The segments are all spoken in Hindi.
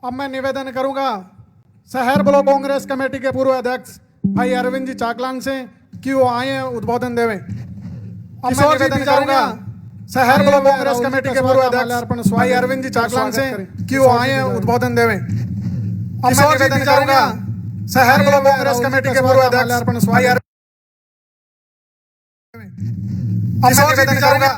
अब मैं निवेदन करूंगा शहर ब्लॉक कांग्रेस कमेटी के पूर्व अध्यक्ष भाई अरविंद जी चाकलान से कि वो आए उद्बोधन देवें। अब मैं निवेदन करूंगा शहर ब्लॉक कांग्रेस कमेटी के पूर्व अध्यक्ष भाई अरविंद जी चाकलान से कि वो आए उद्बोधन देवें। अब मैं निवेदन करूंगा शहर ब्लॉक कांग्रेस कमेटी के पूर्व अध्यक्ष भाई अब मैं निवेदन करूंगा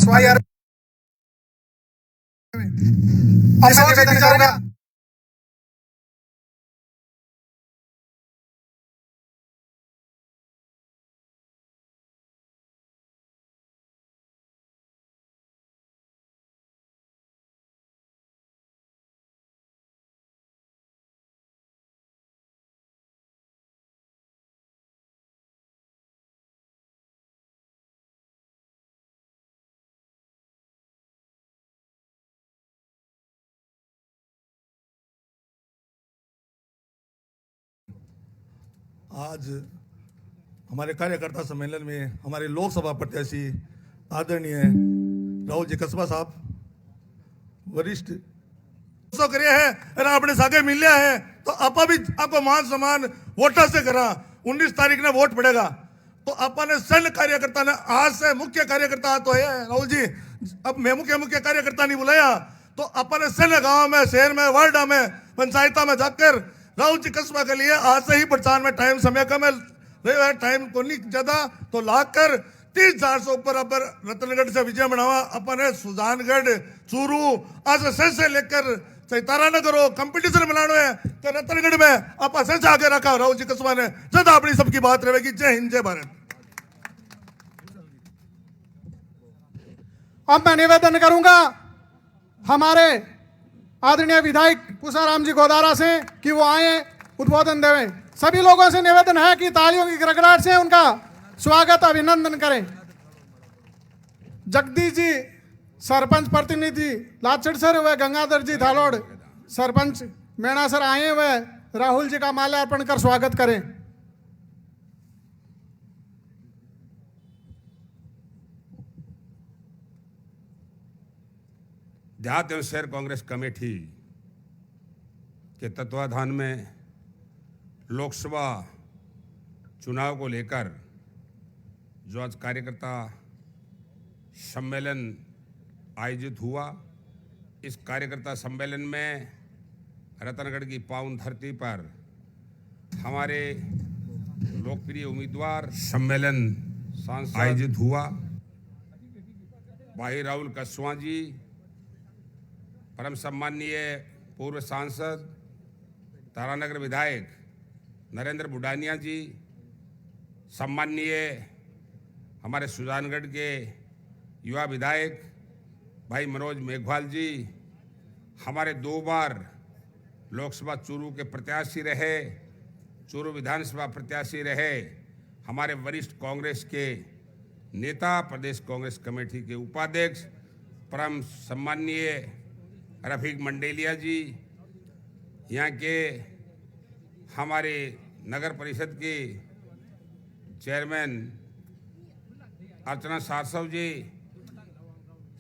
भाई अब मैं निवेदन करूंगा आज हमारे कार्यकर्ता सम्मेलन में हमारे लोकसभा प्रत्याशी आदरणीय राहुल जी कस्बा साहब वरिष्ठ करे है और आपने सागे मिले है तो आप भी आपको मान सम्मान वोटर से करा 19 तारीख ने वोट पड़ेगा तो अपने सैन्य कार्यकर्ता ने आज से मुख्य कार्यकर्ता तो है राहुल जी। अब मैं मुख्य कार्यकर्ता नहीं बुलाया तो अपने सैन्य गांव में शहर में वार्ड में पंचायता में जाकर राहुल जी कस्बा के लिए आज से ही प्रचार में टाइम समय कम है टाइम को नहीं ज्यादा तो लाकर 30,000 से ऊपर अपर रतनगढ़ से विजय बनावा अपने सुजानगढ़ चूरू आज से लेकर तारानगर हो कंपटीशन बनाना है तो रतनगढ़ में आप से आगे रखा राहुल जी कस्बा ने ज्यादा अपनी सबकी बात रहेगी। जय हिंद जय भारत। अब मैं निवेदन करूंगा हमारे आदरणीय विधायक पूसाराम जी गोदारा से कि वो आए उद्बोधन देवें। सभी लोगों से निवेदन है कि तालियों की गड़गड़ाहट से उनका स्वागत अभिनंदन करें। जगदीश जी सरपंच प्रतिनिधि लाचड़ सर व गंगाधर जी धालोड़ सरपंच मेणा सर आए व राहुल जी का माल्यार्पण कर स्वागत करें। देहात एवं शहर कांग्रेस कमेटी के तत्वाधान में लोकसभा चुनाव को लेकर जो आज कार्यकर्ता सम्मेलन आयोजित हुआ, इस कार्यकर्ता सम्मेलन में रतनगढ़ की पावन धरती पर हमारे लोकप्रिय उम्मीदवार सम्मेलन आयोजित हुआ। भाई राहुल कस्बा जी, परम सम्माननीय पूर्व सांसद तारानगर विधायक नरेंद्र बुडानिया जी, सम्माननीय हमारे सुजानगढ़ के युवा विधायक भाई मनोज मेघवाल जी, हमारे 2 बार लोकसभा चूरू के प्रत्याशी रहे, चूरू विधानसभा प्रत्याशी रहे, हमारे वरिष्ठ कांग्रेस के नेता, प्रदेश कांग्रेस कमेटी के उपाध्यक्ष परम सम्माननीय रफीक मंडेलिया जी, यहाँ के हमारे नगर परिषद के चेयरमैन अर्चना सारसव जी,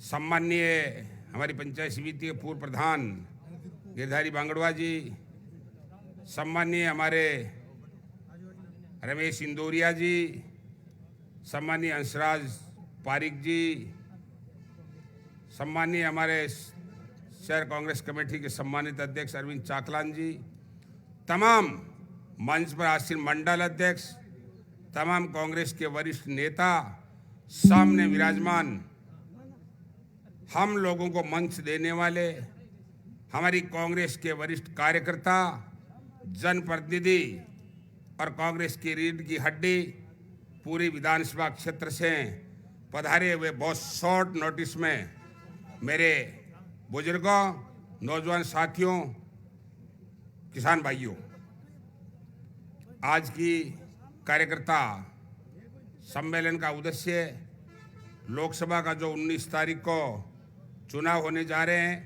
सम्माननीय हमारी पंचायत समिति के पूर्व प्रधान गिरधारी बांगड़वा जी, सम्माननीय हमारे रमेश इंदौरिया जी, सम्माननीय अंशराज पारिक जी, सम्माननीय हमारे शहर कांग्रेस कमेटी के सम्मानित अध्यक्ष अरविंद चाकलान जी, तमाम मंच पर आसीन मंडल अध्यक्ष, तमाम कांग्रेस के वरिष्ठ नेता, सामने विराजमान हम लोगों को मंच देने वाले हमारी कांग्रेस के वरिष्ठ कार्यकर्ता, जनप्रतिनिधि और कांग्रेस की रीढ़ की हड्डी पूरी विधानसभा क्षेत्र से पधारे हुए बहुत शॉर्ट नोटिस में मेरे बुजुर्गों, नौजवान साथियों, किसान भाइयों, आज की कार्यकर्ता सम्मेलन का उद्देश्य लोकसभा का जो 19 तारीख को चुनाव होने जा रहे हैं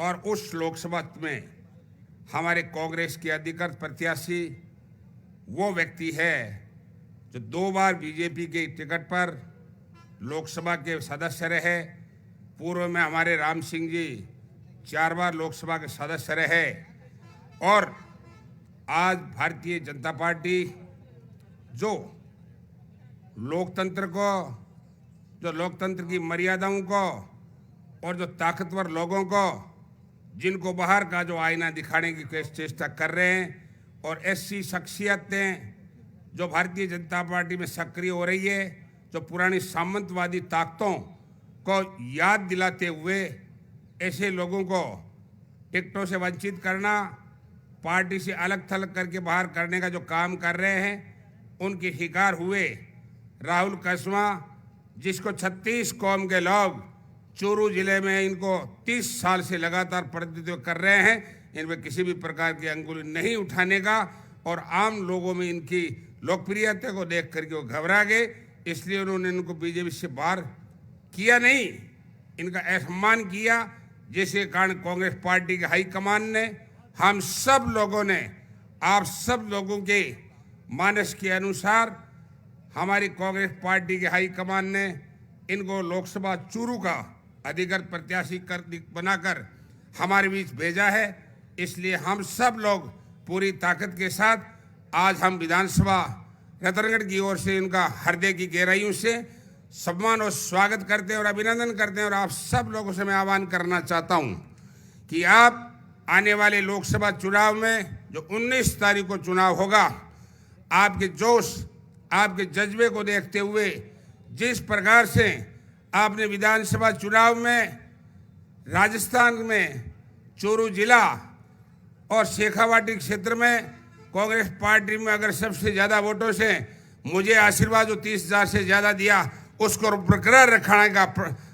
और उस लोकसभा में हमारे कांग्रेस के अधिकृत प्रत्याशी वो व्यक्ति है जो 2 बार बीजेपी के टिकट पर लोकसभा के सदस्य रहे। पूर्व में हमारे राम सिंह जी 4 बार लोकसभा के सदस्य रहे और आज भारतीय जनता पार्टी जो लोकतंत्र की मर्यादाओं को और जो ताकतवर लोगों को जिनको बाहर का जो आईना दिखाने की चेष्टा कर रहे हैं और ऐसी शख्सियतें जो भारतीय जनता पार्टी में सक्रिय हो रही है, जो पुरानी सामंतवादी ताकतों को याद दिलाते हुए ऐसे लोगों को टिकटों से वंचित करना, पार्टी से अलग थलग करके बाहर करने का जो काम कर रहे हैं, उनके शिकार हुए राहुल कसवा, जिसको 36 कौम के लोग चूरू जिले में इनको 30 साल से लगातार प्रतिनिधित्व कर रहे हैं, इनमें किसी भी प्रकार की अंगुली नहीं उठाने का और आम लोगों में इनकी लोकप्रियता को देख करके वो घबरा गए, इसलिए उन्होंने इनको बीजेपी से बाहर किया नहीं, इनका असम्मान किया, जिसके कारण कांग्रेस पार्टी के हाईकमान ने, हम सब लोगों ने, आप सब लोगों के मानस के अनुसार हमारी कांग्रेस पार्टी के हाईकमान ने इनको लोकसभा चूरू का अधिकृत प्रत्याशी बनाकर हमारे बीच भेजा है। इसलिए हम सब लोग पूरी ताकत के साथ आज हम विधानसभा रतनगढ़ की ओर से इनका हृदय की गहराइयों से सम्मान और स्वागत करते हैं और अभिनंदन करते हैं। और आप सब लोगों से मैं आह्वान करना चाहता हूं कि आप आने वाले लोकसभा चुनाव में जो 19 तारीख को चुनाव होगा, आपके जोश, आपके जज्बे को देखते हुए जिस प्रकार से आपने विधानसभा चुनाव में राजस्थान में चूरू जिला और शेखावाटी क्षेत्र में कांग्रेस पार्टी में अगर सबसे ज़्यादा वोटों से मुझे आशीर्वाद जो 30,000 से ज़्यादा दिया, उसको बरकरार रखने का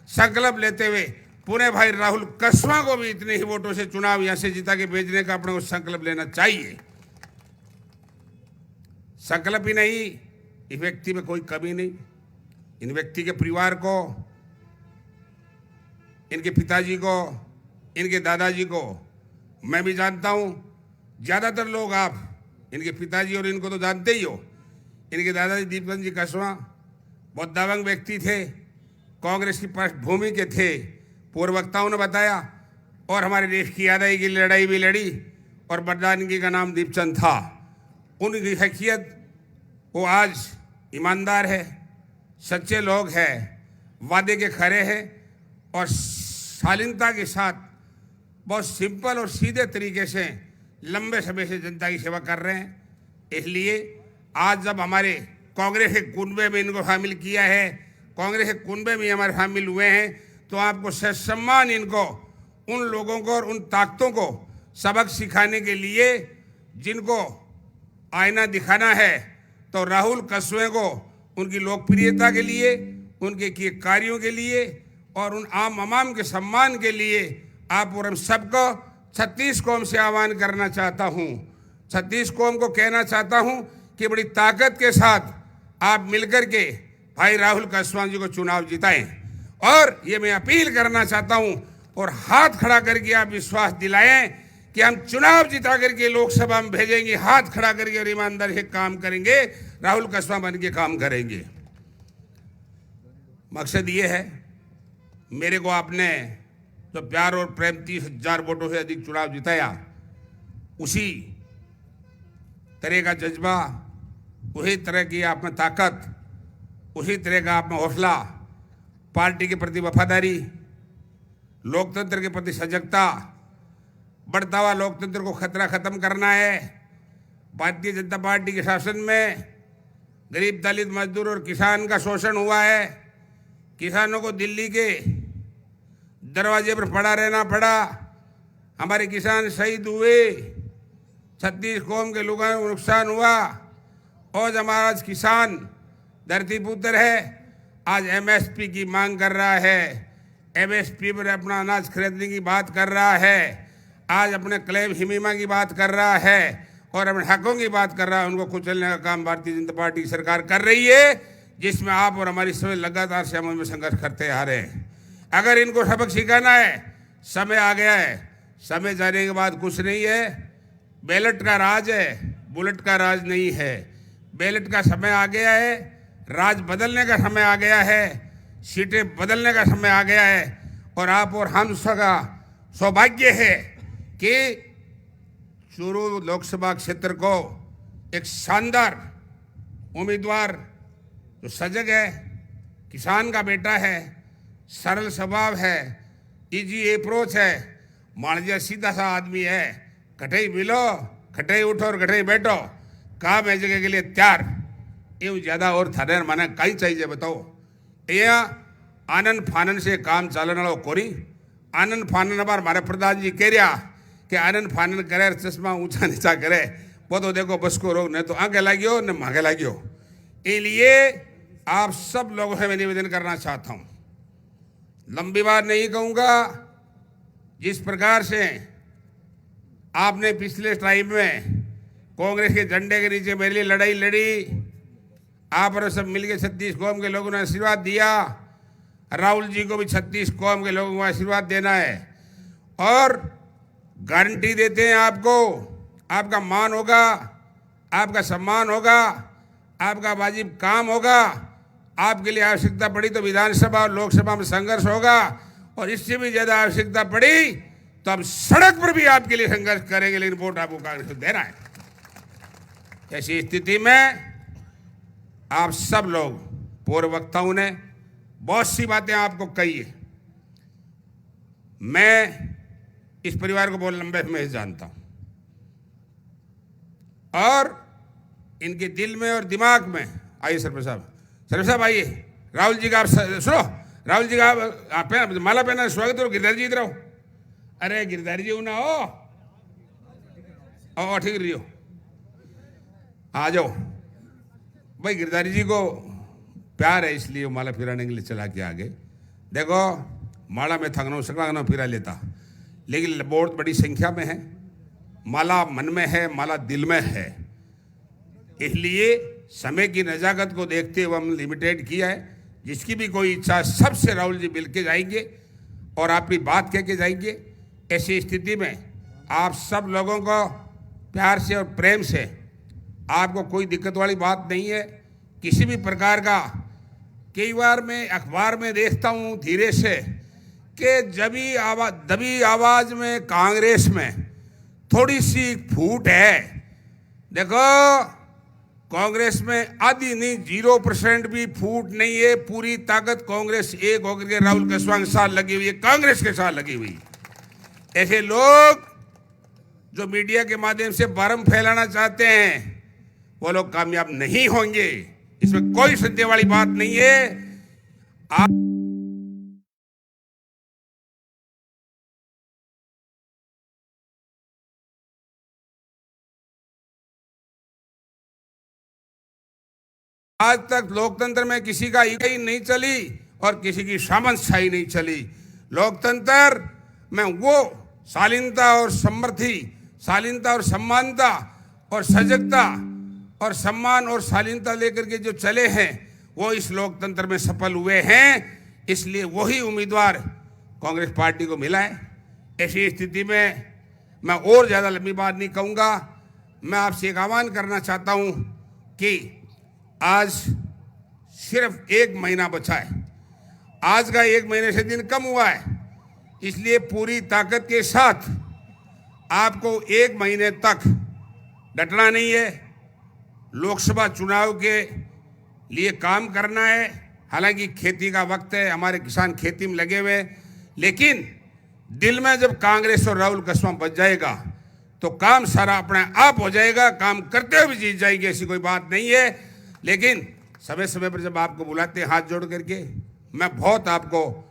संकल्प लेते हुए पुणे भाई राहुल कसवा को भी इतने ही वोटों से चुनाव यहाँ से जिता के भेजने का अपने को संकल्प लेना चाहिए। संकल्प ही नहीं, इस व्यक्ति में कोई कमी नहीं। इन व्यक्ति के परिवार को, इनके पिताजी को, इनके दादाजी को मैं भी जानता हूँ। ज़्यादातर लोग आप इनके पिताजी और इनको तो जानते ही हो। इनके दादाजी दीपचंद जी कसवा बहुत दबंग व्यक्ति थे, कांग्रेस की पृष्ठभूमि के थे, पूर्व वक्ताओं ने बताया, और हमारे देश की आज़ादी की लड़ाई भी लड़ी और बरदानगी का नाम दीपचंद था। उनकी हैसियत, वो आज ईमानदार है, सच्चे लोग हैं, वादे के खरे हैं और शालीनता के साथ बहुत सिंपल और सीधे तरीके से लंबे समय से जनता की सेवा कर रहे हैं। इसलिए आज जब हमारे कांग्रेस के कुनबे में इनको शामिल किया है, कांग्रेस के कुनबे में हमारे शामिल हुए हैं, तो आपको सम्मान इनको, उन लोगों को और उन ताकतों को सबक सिखाने के लिए जिनको आईना दिखाना है, तो राहुल कसवे को उनकी लोकप्रियता के लिए, उनके किए कार्यों के लिए और उन आम अवाम के सम्मान के लिए आप और हम सबको 36 कौम से आह्वान करना चाहता हूं। 36 कौम को कहना चाहता हूं कि बड़ी ताकत के साथ आप मिलकर के भाई राहुल कसवा जी को चुनाव जिताएं। और ये मैं अपील करना चाहता हूं और हाथ खड़ा करके आप विश्वास दिलाएं कि हम चुनाव जिता करके लोकसभा में भेजेंगे, हाथ खड़ा करके और ईमानदारी से काम करेंगे, राहुल कसवा बन के काम करेंगे। मकसद ये है, मेरे को आपने जो प्यार और प्रेम 30,000 वोटों से अधिक चुनाव जिताया, उसी तरह का जज्बा, उसी तरह की आप में ताकत, उसी तरह का आप में हौसला, पार्टी के प्रति वफादारी, लोकतंत्र के प्रति सजगता, बढ़ता हुआ लोकतंत्र को खतरा खत्म करना है। भारतीय जनता पार्टी के शासन में गरीब, दलित, मजदूर और किसान का शोषण हुआ है। किसानों को दिल्ली के दरवाजे पर पड़ा रहना पड़ा, हमारे किसान शहीद हुए, 36 कौम के लोगों को नुकसान हुआ। और हमारा किसान धरती पुत्र है, आज एमएसपी की मांग कर रहा है, एमएसपी पर अपना अनाज खरीदने की बात कर रहा है, आज अपने क्लेम हिमीमा की बात कर रहा है और अपने हकों की बात कर रहा है। उनको कुचलने का काम भारतीय जनता पार्टी की सरकार कर रही है, जिसमें आप और हमारी सभी लगातार से हम संघर्ष करते आ रहे हैं। अगर इनको सबक सिखाना है, समय आ गया है। समय जाने के बाद कुछ नहीं है। बैलेट का राज है, बुलेट का राज नहीं है। बैलेट का समय आ गया है, राज बदलने का समय आ गया है, सीटें बदलने का समय आ गया है। और आप और हम सबका सौभाग्य है कि चूरू लोकसभा क्षेत्र को एक शानदार उम्मीदवार जो सजग है, किसान का बेटा है, सरल स्वभाव है, इजी अप्रोच है, माणजिया सीधा सा आदमी है। कठई मिलो, कठई उठो और कठई बैठो, काम है जगह के लिए तैयार। ये ज्यादा और थाने माने कई चाहिए बताओ। ये आनंद फानन से काम चालन वालों कोरी आनंद फानन बार हमारे प्रधान जी कह रहा कि आनंद फानन करे, चश्मा ऊंचा नीचा करे, वो तो देखो बस को रोग, नहीं तो आगे लागियो न मांगे लागियो। इसलिए आप सब लोगों से मैं निवेदन करना चाहता हूं, लंबी बात नहीं कहूंगा। जिस प्रकार से आपने पिछले टाइम में कांग्रेस के झंडे के नीचे मेरे लिए लड़ाई लड़ी, आप और सब मिलकर 36 कौम के लोगों ने आशीर्वाद दिया। राहुल जी को भी 36 कौम के लोगों को आशीर्वाद देना है और गारंटी देते हैं आपको, आपका मान होगा, आपका सम्मान होगा, आपका वाजिब काम होगा। आपके लिए आवश्यकता पड़ी तो विधानसभा और लोकसभा में संघर्ष होगा, और इससे भी ज्यादा आवश्यकता पड़ी तो हम सड़क पर भी आपके लिए संघर्ष करेंगे, लेकिन वोट आपको कांग्रेस को देना है। ऐसी स्थिति में आप सब लोग पूर्व वक्ताओं ने बहुत सी बातें आपको कही है। मैं इस परिवार को बहुत लंबे समय से जानता हूं और इनके दिल में और दिमाग में। आइए सरपंच साहब आइए। राहुल जी का आप सुनो, राहुल जी का आप माला पहना, स्वागत करो। गिरधारी जी इधर आओ। अरे गिरधारी जी ना हो, ठीक रही हो, आ जाओ भाई। गिरधारी जी को प्यार है इसलिए माला फिराने के लिए चला के आगे। देखो माला में थकना सकना फिरा लेता, लेकिन बहुत बड़ी संख्या में है। माला मन में है, माला दिल में है, इसलिए समय की नजाकत को देखते हुए हम लिमिटेड किया है। जिसकी भी कोई इच्छा, सबसे राहुल जी मिल के जाएंगे और आपकी बात कह के जाएंगे। ऐसी स्थिति में आप सब लोगों को प्यार से और प्रेम से, आपको कोई दिक्कत वाली बात नहीं है किसी भी प्रकार का। कई बार मैं अखबार में देखता हूँ धीरे से कि दबी आवाज में कांग्रेस में थोड़ी सी फूट है। देखो कांग्रेस में आधी नहीं 0% भी फूट नहीं है। पूरी ताकत कांग्रेस एक होकर के राहुल कसवा के साथ लगी हुई है, कांग्रेस के साथ लगी हुई। ऐसे लोग जो मीडिया के माध्यम से भरम फैलाना चाहते हैं वो लोग कामयाब नहीं होंगे, इसमें कोई संदेह वाली बात नहीं है। आज तक लोकतंत्र में किसी का इकाई नहीं चली और किसी की सामंतशाही नहीं चली। लोकतंत्र में वो शालीनता और समृद्धि, शालीनता और सम्मानता और सजगता और सम्मान और शालीनता लेकर के जो चले हैं वो इस लोकतंत्र में सफल हुए हैं। इसलिए वही उम्मीदवार कांग्रेस पार्टी को मिला है। ऐसी स्थिति में मैं और ज़्यादा लंबी बात नहीं कहूँगा। मैं आपसे एक आह्वान करना चाहता हूँ कि आज सिर्फ 1 महीना बचा है। आज का 1 महीने से दिन कम हुआ है, इसलिए पूरी ताकत के साथ आपको 1 महीने तक डटना नहीं है। लोकसभा चुनाव के लिए काम करना है। हालांकि खेती का वक्त है, हमारे किसान खेती में लगे हुए, लेकिन दिल में जब कांग्रेस और राहुल कसवा बच जाएगा तो काम सारा अपने आप हो जाएगा। काम करते हुए भी जीत जाएगी, ऐसी कोई बात नहीं है। लेकिन समय समय पर जब आपको बुलाते हैं हाथ जोड़ करके, मैं बहुत आपको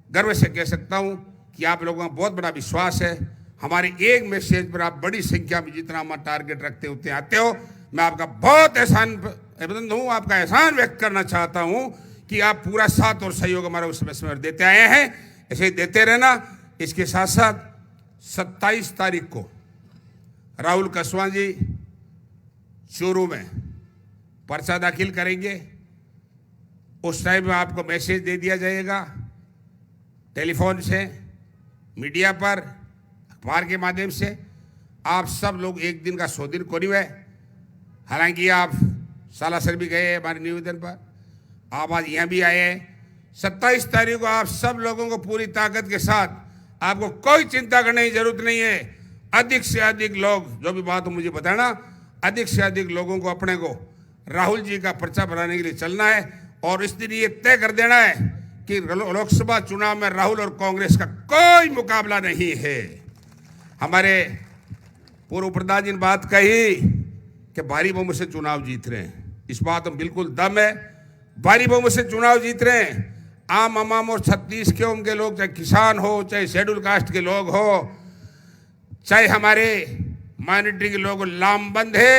गर्व से कह सकता हूं कि आप लोगों का बहुत बड़ा विश्वास है। हमारे एक मैसेज पर आप बड़ी संख्या में जितना हमारा टारगेट रखते उतने आते हो। मैं आपका बहुत आपका एहसान व्यक्त करना चाहता हूं कि आप पूरा साथ और सहयोग हमारा उस समय समय देते आए हैं, ऐसे ही देते रहना। इसके साथ साथ 27 तारीख को राहुल कसवा जी चूरू में पर्चा दाखिल करेंगे। उस टाइम में आपको मैसेज दे दिया जाएगा टेलीफोन से, मीडिया पर, अखबार के माध्यम से आप सब लोग एक दिन का 100 दिन को नहीं है। हालांकि आप सालासर भी गए हमारे निवेदन पर, आप आज यहाँ भी आए हैं। 27 तारीख को आप सब लोगों को पूरी ताकत के साथ, आपको कोई चिंता करने की जरूरत नहीं है। अधिक से अधिक लोग, जो भी बात हो मुझे बताना, अधिक से अधिक लोगों को अपने को राहुल जी का पर्चा बनाने के लिए चलना है। और इस दिन ये तय कर देना है कि लोकसभा चुनाव में राहुल और कांग्रेस का कोई मुकाबला नहीं है। हमारे पूर्व प्रधान जी ने बात कही कि भारी बहुमत से चुनाव जीत रहे हैं, इस बात में बिल्कुल दम है। भारी बहुमत से चुनाव जीत रहे हैं। आम अमाम और 36 के उनके लोग, चाहे किसान हो, चाहे शेड्यूल कास्ट के लोग हो, चाहे हमारे माइनॉरिटी के लोग लामबंद है,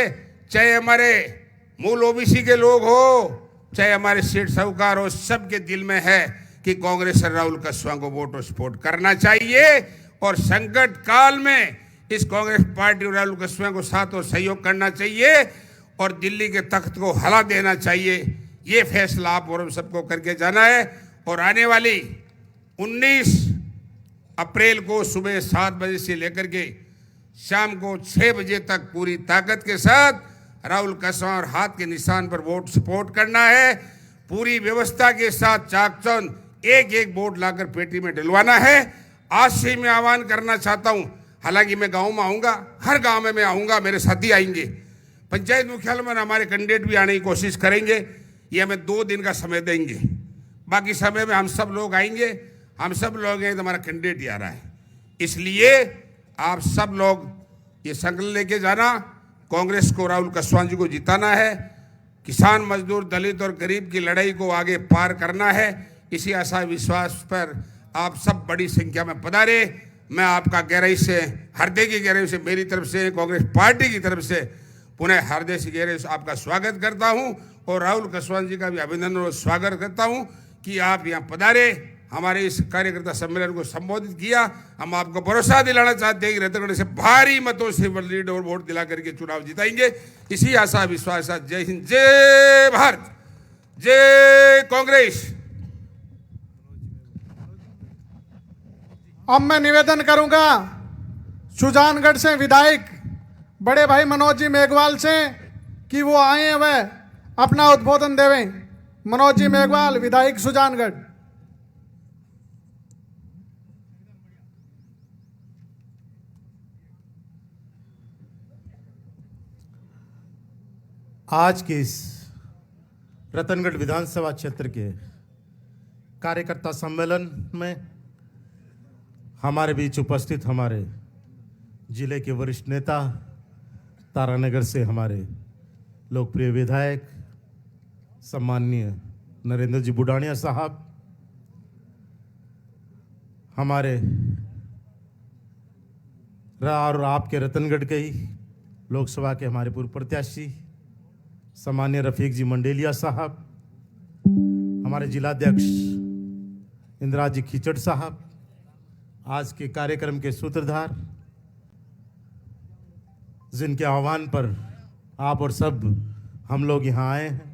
चाहे हमारे मूल ओबीसी के लोग हो, चाहे हमारे सेठ साहूकार हो, सबके दिल में है कि कांग्रेस और राहुल कस्वां को वोट और सपोर्ट करना चाहिए। और संकट काल में इस कांग्रेस पार्टी और राहुल कस्वां को साथ और सहयोग करना चाहिए और दिल्ली के तख्त को हिला देना चाहिए। ये फैसला आप और हम सबको करके जाना है। और आने वाली 19 अप्रैल को सुबह 7 बजे से लेकर के शाम को 6 बजे तक पूरी ताकत के साथ राहुल कस्वां और हाथ के निशान पर वोट सपोर्ट करना है। पूरी व्यवस्था के साथ चाकचौंध एक एक वोट लाकर पेटी में डलवाना है। आज से मैं आह्वान करना चाहता हूं। हालांकि मैं गांव में आऊंगा, हर गांव में मैं आऊंगा, मेरे साथी आएंगे, पंचायत मुख्यालय में हमारे कैंडिडेट भी आने की कोशिश करेंगे। ये हमें 2 दिन का समय देंगे, बाकी समय में हम सब लोग आएंगे। हम सब लोग हैं तो हमारा कैंडिडेट ही आ रहा है। इसलिए आप सब लोग ये संकल्प लेके जाना, कांग्रेस को राहुल कस्वां जी को जिताना है। किसान, मजदूर, दलित और गरीब की लड़ाई को आगे पार करना है। इसी आशा विश्वास पर आप सब बड़ी संख्या में पधारे। मैं आपका गहराई से, हृदय की गहराई से, मेरी तरफ से, कांग्रेस पार्टी की तरफ से पुनः हृदय से गहराई से आपका स्वागत करता हूं और राहुल कस्वां जी का भी अभिनंदन और स्वागत करता हूं कि आप यहाँ पधारे, हमारे इस कार्यकर्ता सम्मेलन को संबोधित किया। हम आपको भरोसा दिलाना चाहते हैं कि रतनगढ़ से भारी मतों से लीड और वोट दिला करके चुनाव जिताएंगे। इसी आशा विश्वास के साथ जय हिंद, जय भारत, जय कांग्रेस। अब मैं निवेदन करूंगा सुजानगढ़ से विधायक बड़े भाई मनोज जी मेघवाल से कि वो आए वह अपना उद्बोधन देवें। मनोज जी मेघवाल, विधायक सुजानगढ़। आज के इस रतनगढ़ विधानसभा क्षेत्र के कार्यकर्ता सम्मेलन में हमारे बीच उपस्थित हमारे जिले के वरिष्ठ नेता, तारानगर से हमारे लोकप्रिय विधायक सम्माननीय नरेंद्र जी बुडानिया साहब, हमारे और आपके रतनगढ़ के ही लोकसभा के हमारे पूर्व प्रत्याशी सम्मान्य रफीक जी मंडेलिया साहब, हमारे जिलाध्यक्ष इंदिरा जी खिचड़ साहब, आज के कार्यक्रम के सूत्रधार, जिनके आह्वान पर आप और सब हम लोग यहाँ आए हैं,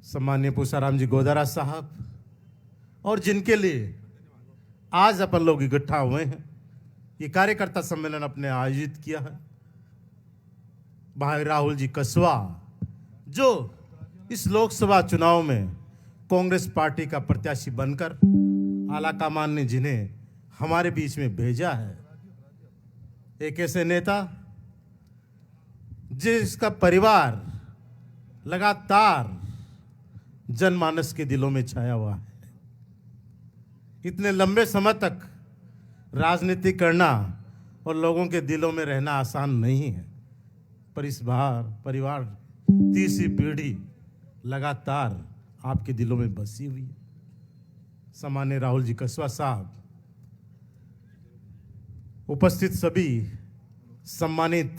सम्मान्य पूसाराम जी गोदारा साहब, और जिनके लिए आज अपन लोग इकट्ठा हुए हैं, ये कार्यकर्ता सम्मेलन अपने आयोजित किया है। भाई राहुल जी कस्वां, जो इस लोकसभा चुनाव में कांग्रेस पार्टी का प्रत्याशी बनकर आलाकमान ने जिन्हें हमारे बीच में भेजा है, एक ऐसे नेता जिसका परिवार लगातार जनमानस के दिलों में छाया हुआ है। इतने लंबे समय तक राजनीति करना और लोगों के दिलों में रहना आसान नहीं है, पर इस बार परिवार तीसरी पीढ़ी लगातार आपके दिलों में बसी हुई है। सम्मान्य राहुल जी कस्वां साहब, उपस्थित सभी सम्मानित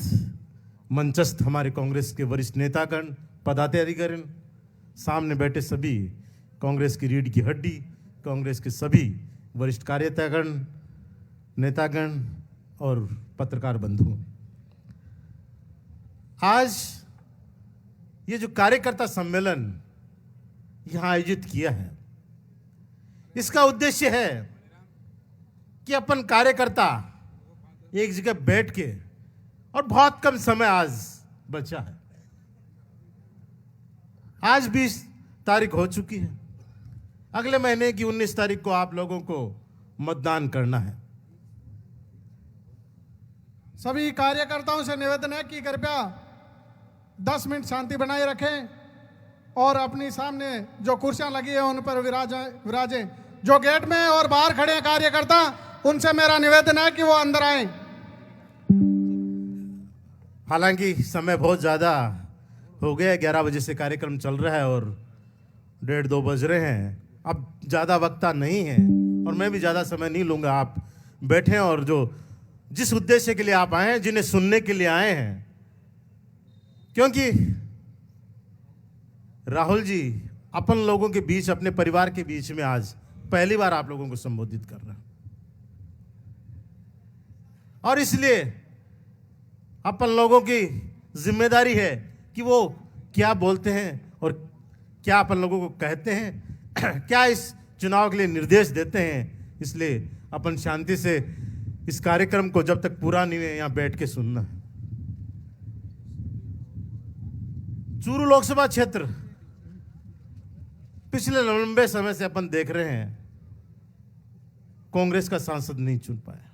मंचस्थ हमारे कांग्रेस के वरिष्ठ नेतागण, पदाधिकारीगण, सामने बैठे सभी कांग्रेस की रीढ़ की हड्डी, कांग्रेस के सभी वरिष्ठ कार्यकर्तागण, नेतागण और पत्रकार बंधु, आज ये जो कार्यकर्ता सम्मेलन यहाँ आयोजित किया है, इसका उद्देश्य है कि अपन कार्यकर्ता एक जगह बैठ के, और बहुत कम समय आज बचा है, आज 20 तारीख हो चुकी है, अगले महीने की 19 तारीख को आप लोगों को मतदान करना है। सभी कार्यकर्ताओं से निवेदन है कि कृपया 10 मिनट शांति बनाए रखें और अपनी सामने जो कुर्सियां लगी है उन पर विराजें। जो गेट में और बाहर खड़े हैं कार्यकर्ता, उनसे मेरा निवेदन है कि वो अंदर आए। हालांकि समय बहुत ज़्यादा हो गया है, 11 बजे से कार्यक्रम चल रहा है और 1:30-2 बज रहे हैं। अब ज़्यादा वक्त नहीं है और मैं भी ज़्यादा समय नहीं लूँगा। आप बैठें और जो जिस उद्देश्य के लिए आप आए हैं, जिन्हें सुनने के लिए आए हैं, क्योंकि राहुल जी अपन लोगों के बीच, अपने परिवार के बीच में आज पहली बार आप लोगों को संबोधित कर रहे हैं, और इसलिए अपन लोगों की जिम्मेदारी है कि वो क्या बोलते हैं और क्या अपन लोगों को कहते हैं, क्या इस चुनाव के लिए निर्देश देते हैं। इसलिए अपन शांति से इस कार्यक्रम को जब तक पूरा नहीं है यहां बैठ के सुनना है। चूरू लोकसभा क्षेत्र पिछले लंबे समय से अपन देख रहे हैं कांग्रेस का सांसद नहीं चुन पाया।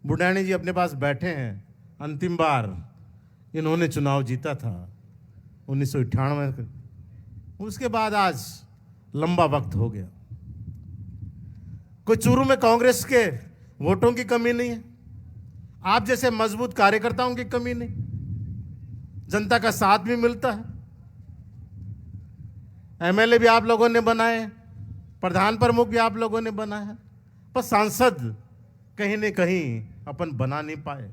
बुढ़ानी जी अपने पास बैठे हैं, अंतिम बार इन्होंने चुनाव जीता था 1998 में। उसके बाद आज लंबा वक्त हो गया। कोई चूरू में कांग्रेस के वोटों की कमी नहीं है, आप जैसे मजबूत कार्यकर्ताओं की कमी नहीं, जनता का साथ भी मिलता है। एमएलए भी आप लोगों ने बनाए, प्रधान प्रमुख भी आप लोगों ने बनाया है, पर सांसद कहीं न कहीं अपन बना नहीं पाए,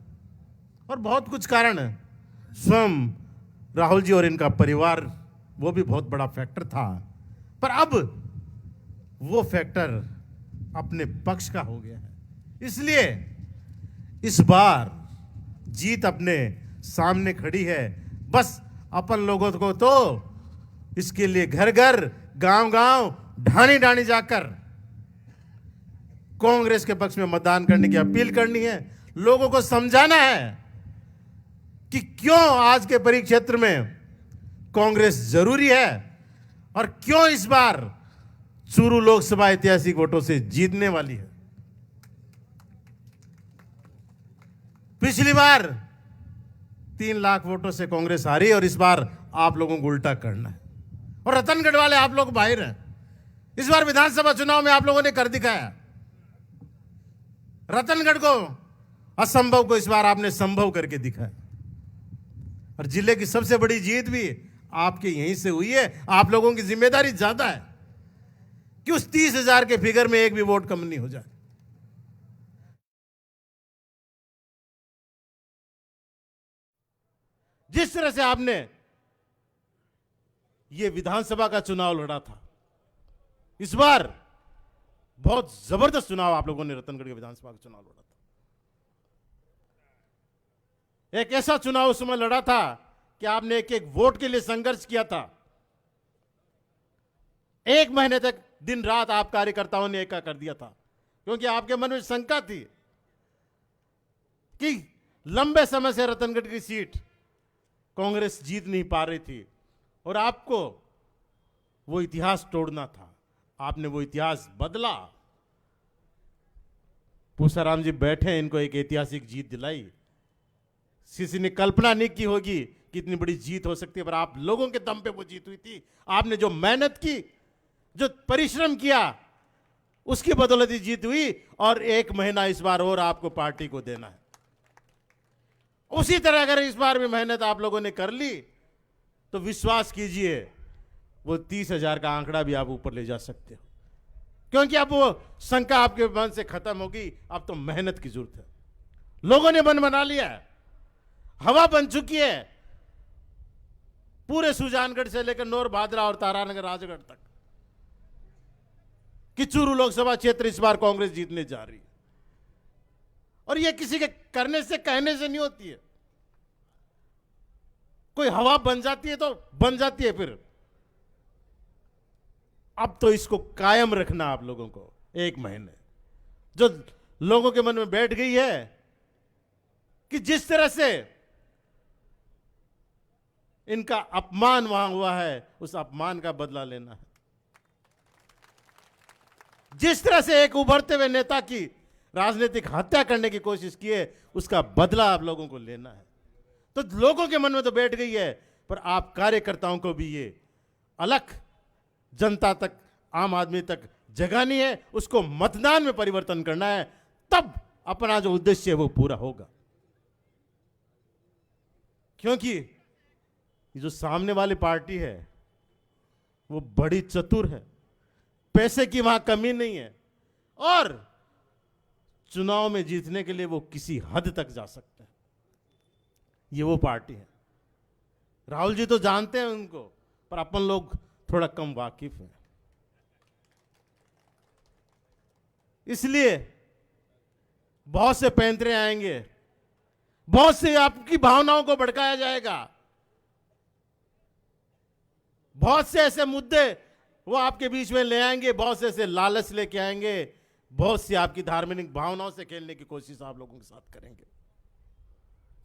और बहुत कुछ कारण है। स्वयं राहुल जी और इनका परिवार, वो भी बहुत बड़ा फैक्टर था, पर अब वो फैक्टर अपने पक्ष का हो गया है। इसलिए इस बार जीत अपने सामने खड़ी है। बस अपन लोगों को तो इसके लिए घर घर, गांव गांव, ढाणी ढाणी जाकर कांग्रेस के पक्ष में मतदान करने की अपील करनी है। लोगों को समझाना है कि क्यों आज के परिक्षेत्र में कांग्रेस जरूरी है और क्यों इस बार चूरू लोकसभा ऐतिहासिक वोटों से जीतने वाली है। पिछली बार 3 लाख वोटों से कांग्रेस हारी और इस बार आप लोगों को उल्टा करना है। और रतनगढ़ वाले आप लोग बाहर हैं, इस बार विधानसभा चुनाव में आप लोगों ने कर दिखाया। रतनगढ़ को असंभव को इस बार आपने संभव करके दिखाया, और जिले की सबसे बड़ी जीत भी आपके यहीं से हुई है। आप लोगों की जिम्मेदारी ज्यादा है कि उस 30,000 के फिगर में एक भी वोट कम नहीं हो जाए। जिस तरह से आपने ये विधानसभा का चुनाव लड़ा था, इस बार बहुत जबरदस्त चुनाव आप लोगों ने रतनगढ़ के विधानसभा का चुनाव लड़ा था। एक ऐसा चुनाव उस समय लड़ा था कि आपने एक एक वोट के लिए संघर्ष किया था। 1 महीने तक दिन रात आप कार्यकर्ताओं ने एका कर दिया था, क्योंकि आपके मन में शंका थी कि लंबे समय से रतनगढ़ की सीट कांग्रेस जीत नहीं पा रही थी और आपको वो इतिहास तोड़ना था। आपने वो इतिहास बदला। पूसाराम जी बैठे, इनको एक ऐतिहासिक जीत दिलाई। किसी ने कल्पना नहीं की होगी कि इतनी बड़ी जीत हो सकती है, पर आप लोगों के दम पे वो जीत हुई थी। आपने जो मेहनत की, जो परिश्रम किया, उसकी बदौलत ही जीत हुई। और 1 महीना इस बार और आपको पार्टी को देना है। उसी तरह अगर इस बार भी मेहनत आप लोगों ने कर ली तो विश्वास कीजिए वो 30,000 का आंकड़ा भी आप ऊपर ले जा सकते हो, क्योंकि अब वो शंका आपके मन से खत्म होगी। अब तो मेहनत की जरूरत है। लोगों ने मन बना लिया है, हवा बन चुकी है पूरे सुजानगढ़ से लेकर नौर भादरा और तारानगर राजगढ़ तक कि चूरू लोकसभा क्षेत्र इस बार कांग्रेस जीतने जा रही है। और ये किसी के करने से, कहने से नहीं होती है। कोई हवा बन जाती है तो बन जाती है। फिर अब तो इसको कायम रखना आप लोगों को। 1 महीने जो लोगों के मन में बैठ गई है कि जिस तरह से इनका अपमान वहां हुआ है, उस अपमान का बदला लेना है। जिस तरह से एक उभरते हुए नेता की राजनीतिक हत्या करने की कोशिश की है, उसका बदला आप लोगों को लेना है। तो लोगों के मन में तो बैठ गई है, पर आप कार्यकर्ताओं को भी ये अलग जनता तक, आम आदमी तक जगानी है, उसको मतदान में परिवर्तन करना है, तब अपना जो उद्देश्य है वो पूरा होगा। क्योंकि ये जो सामने वाली पार्टी है वो बड़ी चतुर है, पैसे की वहां कमी नहीं है, और चुनाव में जीतने के लिए वो किसी हद तक जा सकते हैं। ये वो पार्टी है। राहुल जी तो जानते हैं उनको, पर अपन लोग थोड़ा कम वाकिफ हैं। इसलिए बहुत से पैंतरे आएंगे, बहुत से आपकी भावनाओं को भड़काया जाएगा, बहुत से ऐसे मुद्दे वो आपके बीच में ले आएंगे, बहुत से ऐसे लालच लेके आएंगे, बहुत सी आपकी धार्मिक भावनाओं से खेलने की कोशिश आप लोगों के साथ करेंगे।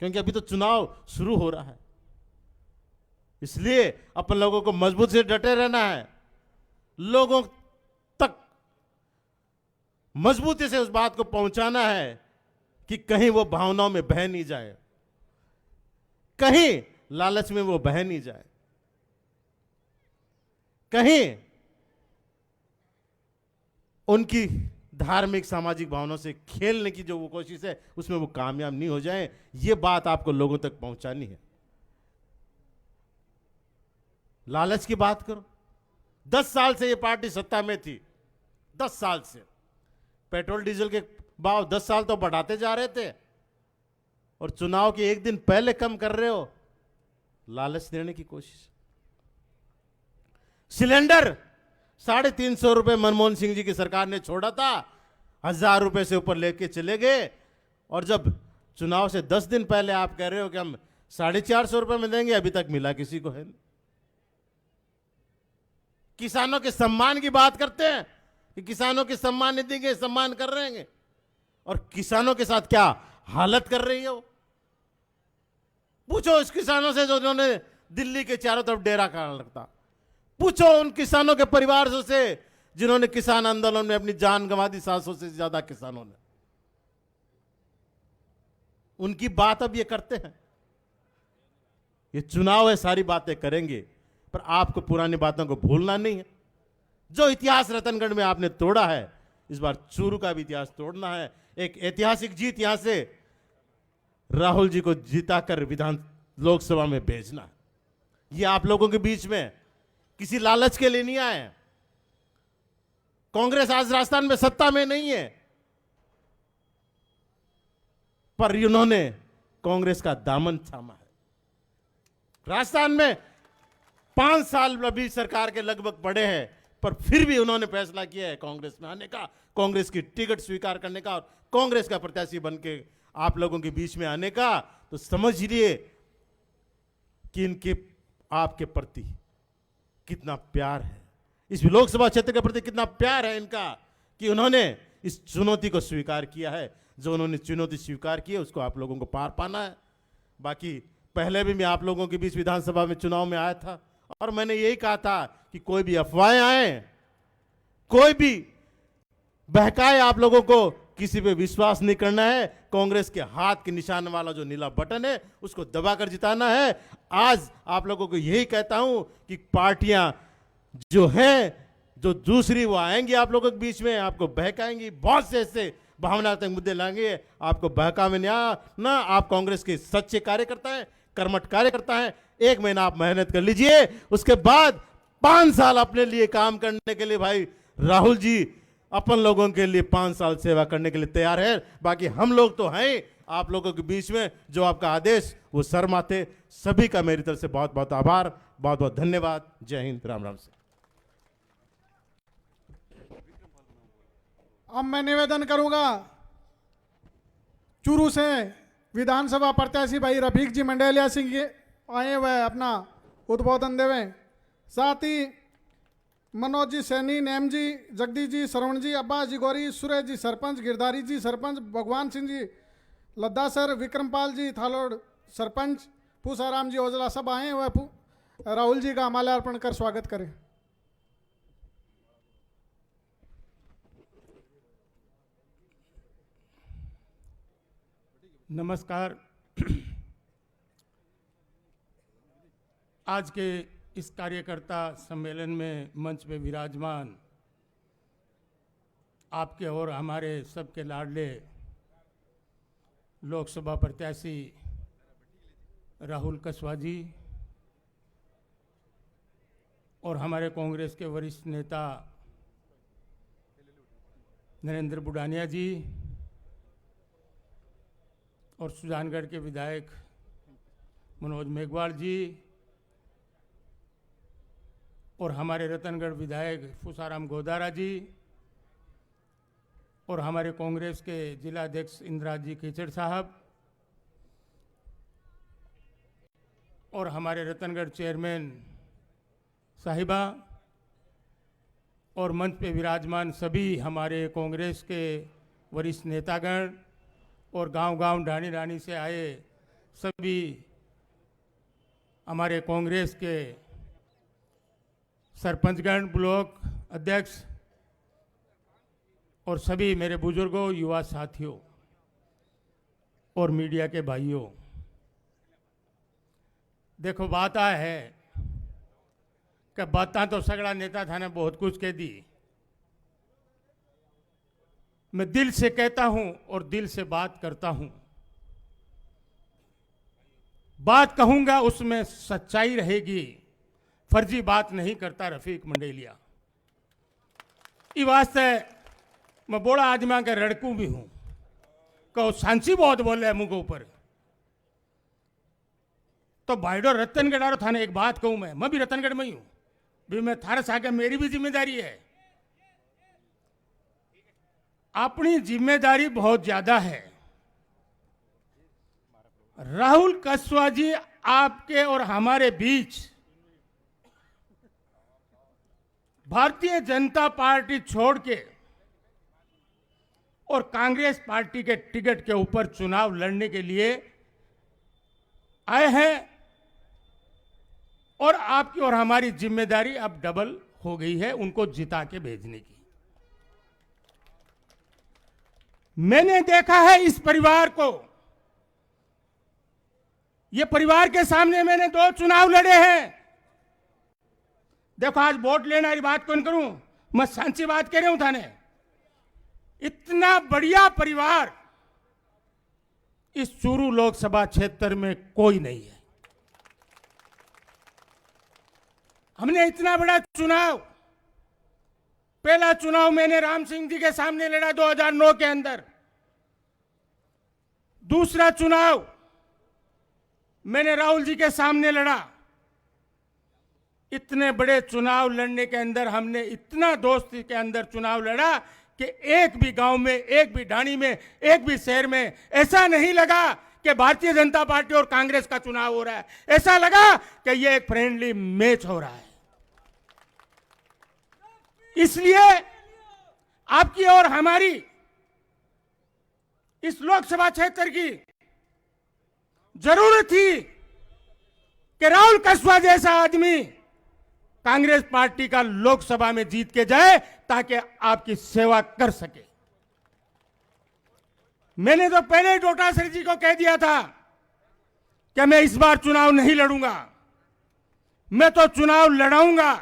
क्योंकि अभी तो चुनाव शुरू हो रहा है, इसलिए अपन लोगों को मजबूत से डटे रहना है, लोगों तक मजबूती से उस बात को पहुंचाना है कि कहीं वो भावनाओं में बह नहीं जाए, कहीं लालच में वो बह नहीं जाए, कहीं उनकी धार्मिक सामाजिक भावनाओं से खेलने की जो वो कोशिश है उसमें वो कामयाब नहीं हो जाए। ये बात आपको लोगों तक पहुंचानी है। लालच की बात करो, 10 साल से ये पार्टी सत्ता में थी, 10 साल से पेट्रोल डीजल के भाव 10 साल तो बढ़ाते जा रहे थे, और चुनाव के 1 दिन पहले कम कर रहे हो, लालच देने की कोशिश। सिलेंडर 350 रुपए मनमोहन सिंह जी की सरकार ने छोड़ा था, 1000 रुपए से ऊपर लेके चले गए, और जब चुनाव से 10 दिन पहले आप कह रहे हो कि हम 450 रुपए में देंगे, अभी तक मिला किसी को है नहीं। किसानों के सम्मान की बात करते हैं कि किसानों के सम्मान निधि के सम्मान कर रहे हैं, और किसानों के साथ क्या हालत कर रही है वो। पूछो उस किसानों से जो उन्होंने दिल्ली के चारों तरफ डेरा कर रखा, पूछो उन किसानों के परिवार से जिन्होंने किसान आंदोलन में अपनी जान गंवा दी, 700 से ज्यादा किसानों ने। उनकी बात अब ये करते हैं। ये चुनाव है, सारी बातें करेंगे, पर आपको पुरानी बातों को भूलना नहीं है। जो इतिहास रतनगढ़ में आपने तोड़ा है, इस बार चूरू का भी इतिहास तोड़ना है। एक ऐतिहासिक जीत यहां से राहुल जी को जिताकर विधान लोकसभा में भेजना है। ये आप लोगों के बीच में किसी लालच के लिए नहीं आए। कांग्रेस आज राजस्थान में सत्ता में नहीं है, पर उन्होंने कांग्रेस का दामन थामा है। राजस्थान में 5 साल अभी सरकार के लगभग पड़े हैं, पर फिर भी उन्होंने फैसला किया है कांग्रेस में आने का, कांग्रेस की टिकट स्वीकार करने का, और कांग्रेस का प्रत्याशी बनके आप लोगों के बीच में आने का। तो समझ लिए कि इनके आपके प्रति कितना प्यार है, इस लोकसभा क्षेत्र के प्रति कितना प्यार है इनका, कि उन्होंने इस चुनौती को स्वीकार किया है। जो उन्होंने चुनौती स्वीकार की है उसको आप लोगों को पार पाना है। बाकी पहले भी मैं आप लोगों के बीच विधानसभा में चुनाव में आया था, और मैंने यही कहा था कि कोई भी अफवाहें आए, कोई भी बहकाए, आप लोगों को किसी पे विश्वास नहीं करना है। कांग्रेस के हाथ के निशान वाला जो नीला बटन है उसको दबाकर जिताना है। आज आप लोगों को यही कहता हूं कि पार्टियां जो हैं, जो दूसरी, वो आएंगी आप लोगों के बीच में, आपको बहकाएंगी, बहुत से ऐसे भावनात्मक मुद्दे लाएंगे, आपको बहकावे ना। आप कांग्रेस के सच्चे कार्यकर्ता हैं, कर्मठ कार्यकर्ता हैं। 1 महीना आप मेहनत कर लीजिए, उसके बाद 5 साल अपने लिए काम करने के लिए भाई राहुल जी अपन लोगों के लिए 5 साल सेवा करने के लिए तैयार है। बाकी हम लोग तो हैं आप लोगों के बीच में, जो आपका आदेश वो सर माथे। सभी का मेरी तरफ से बहुत बहुत आभार, बहुत बहुत धन्यवाद। जय हिंद, राम राम से। अब मैं निवेदन करूंगा चूरू से विधानसभा प्रत्याशी भाई रफीक जी मंडेलिया सिंह आए हुए अपना उद्बोधन देवे। साथ ही मनोज जी सैनी, नेम जी, जगदीश जी, श्रवण जी, अब्बास जी गौरी, सुरेश जी सरपंच, गिरधारी जी सरपंच, भगवान सिंह जी लद्दा सर, विक्रमपाल जी थालोड़ सरपंच, पूसाराम जी ओजला सब आए हैं। वह राहुल जी का माल्यार्पण कर स्वागत करें। नमस्कार। आज के इस कार्यकर्ता सम्मेलन में मंच पे विराजमान आपके और हमारे सबके लाडले लोकसभा प्रत्याशी राहुल कसवा जी और हमारे कांग्रेस के वरिष्ठ नेता नरेंद्र बुडानिया जी और सुजानगढ़ के विधायक मनोज मेघवाल जी और हमारे रतनगढ़ विधायक फूसाराम गोदारा जी और हमारे कांग्रेस के जिला अध्यक्ष इंद्राज जी कीचड़ साहब और हमारे रतनगढ़ चेयरमैन साहिबा और मंच पे विराजमान सभी हमारे कांग्रेस के वरिष्ठ नेतागण और गांव-गांव ढाणी-ढाणी से आए सभी हमारे कांग्रेस के सरपंचगण, ब्लॉक अध्यक्ष और सभी मेरे बुजुर्गों, युवा साथियों और मीडिया के भाइयों, देखो बात आ है कि बातें तो सगड़ा नेता था ने बहुत कुछ कह दी। मैं दिल से कहता हूं और दिल से बात करता हूं। बात कहूंगा उसमें सच्चाई रहेगी, फर्जी बात नहीं करता रफीक मंडेलिया। इस वास्ते मैं बोला आदमी के रड़कू भी हूं कहो सांची बहुत बोल रहे हैं मुंह के ऊपर। तो भाईडो रतनगढ़ थाने एक बात कहूं, मैं भी रतनगढ़ में ही हूं, भी मैं थारे सागे मेरी भी जिम्मेदारी है। अपनी जिम्मेदारी बहुत ज्यादा है। राहुल कसवा जी आपके और हमारे बीच भारतीय जनता पार्टी छोड़ के और कांग्रेस पार्टी के टिकट के ऊपर चुनाव लड़ने के लिए आए हैं और आपकी और हमारी जिम्मेदारी अब डबल हो गई है उनको जिता के भेजने की। मैंने देखा है इस परिवार को, ये परिवार के सामने मैंने 2 चुनाव लड़े हैं। देखो आज वोट लेने वाली बात कौन करूं, मैं सांची बात कह रहा हूं थाने। इतना बढ़िया परिवार इस चूरू लोकसभा क्षेत्र में कोई नहीं है। हमने इतना बड़ा चुनाव, पहला चुनाव मैंने राम सिंह जी के सामने लड़ा 2009 के अंदर। दूसरा चुनाव मैंने राहुल जी के सामने लड़ा। इतने बड़े चुनाव लड़ने के अंदर हमने इतना दोस्ती के अंदर चुनाव लड़ा कि एक भी गांव में, एक भी ढाणी में, एक भी शहर में ऐसा नहीं लगा कि भारतीय जनता पार्टी और कांग्रेस का चुनाव हो रहा है। ऐसा लगा कि ये एक फ्रेंडली मैच हो रहा है। इसलिए आपकी और हमारी इस लोकसभा क्षेत्र की जरूरत थी कि राहुल कसवा जैसा आदमी कांग्रेस पार्टी का लोकसभा में जीत के जाए ताकि आपकी सेवा कर सके। मैंने तो पहले डोटासरी जी को कह दिया था कि मैं इस बार चुनाव नहीं लड़ूंगा, मैं तो चुनाव लड़ाऊंगा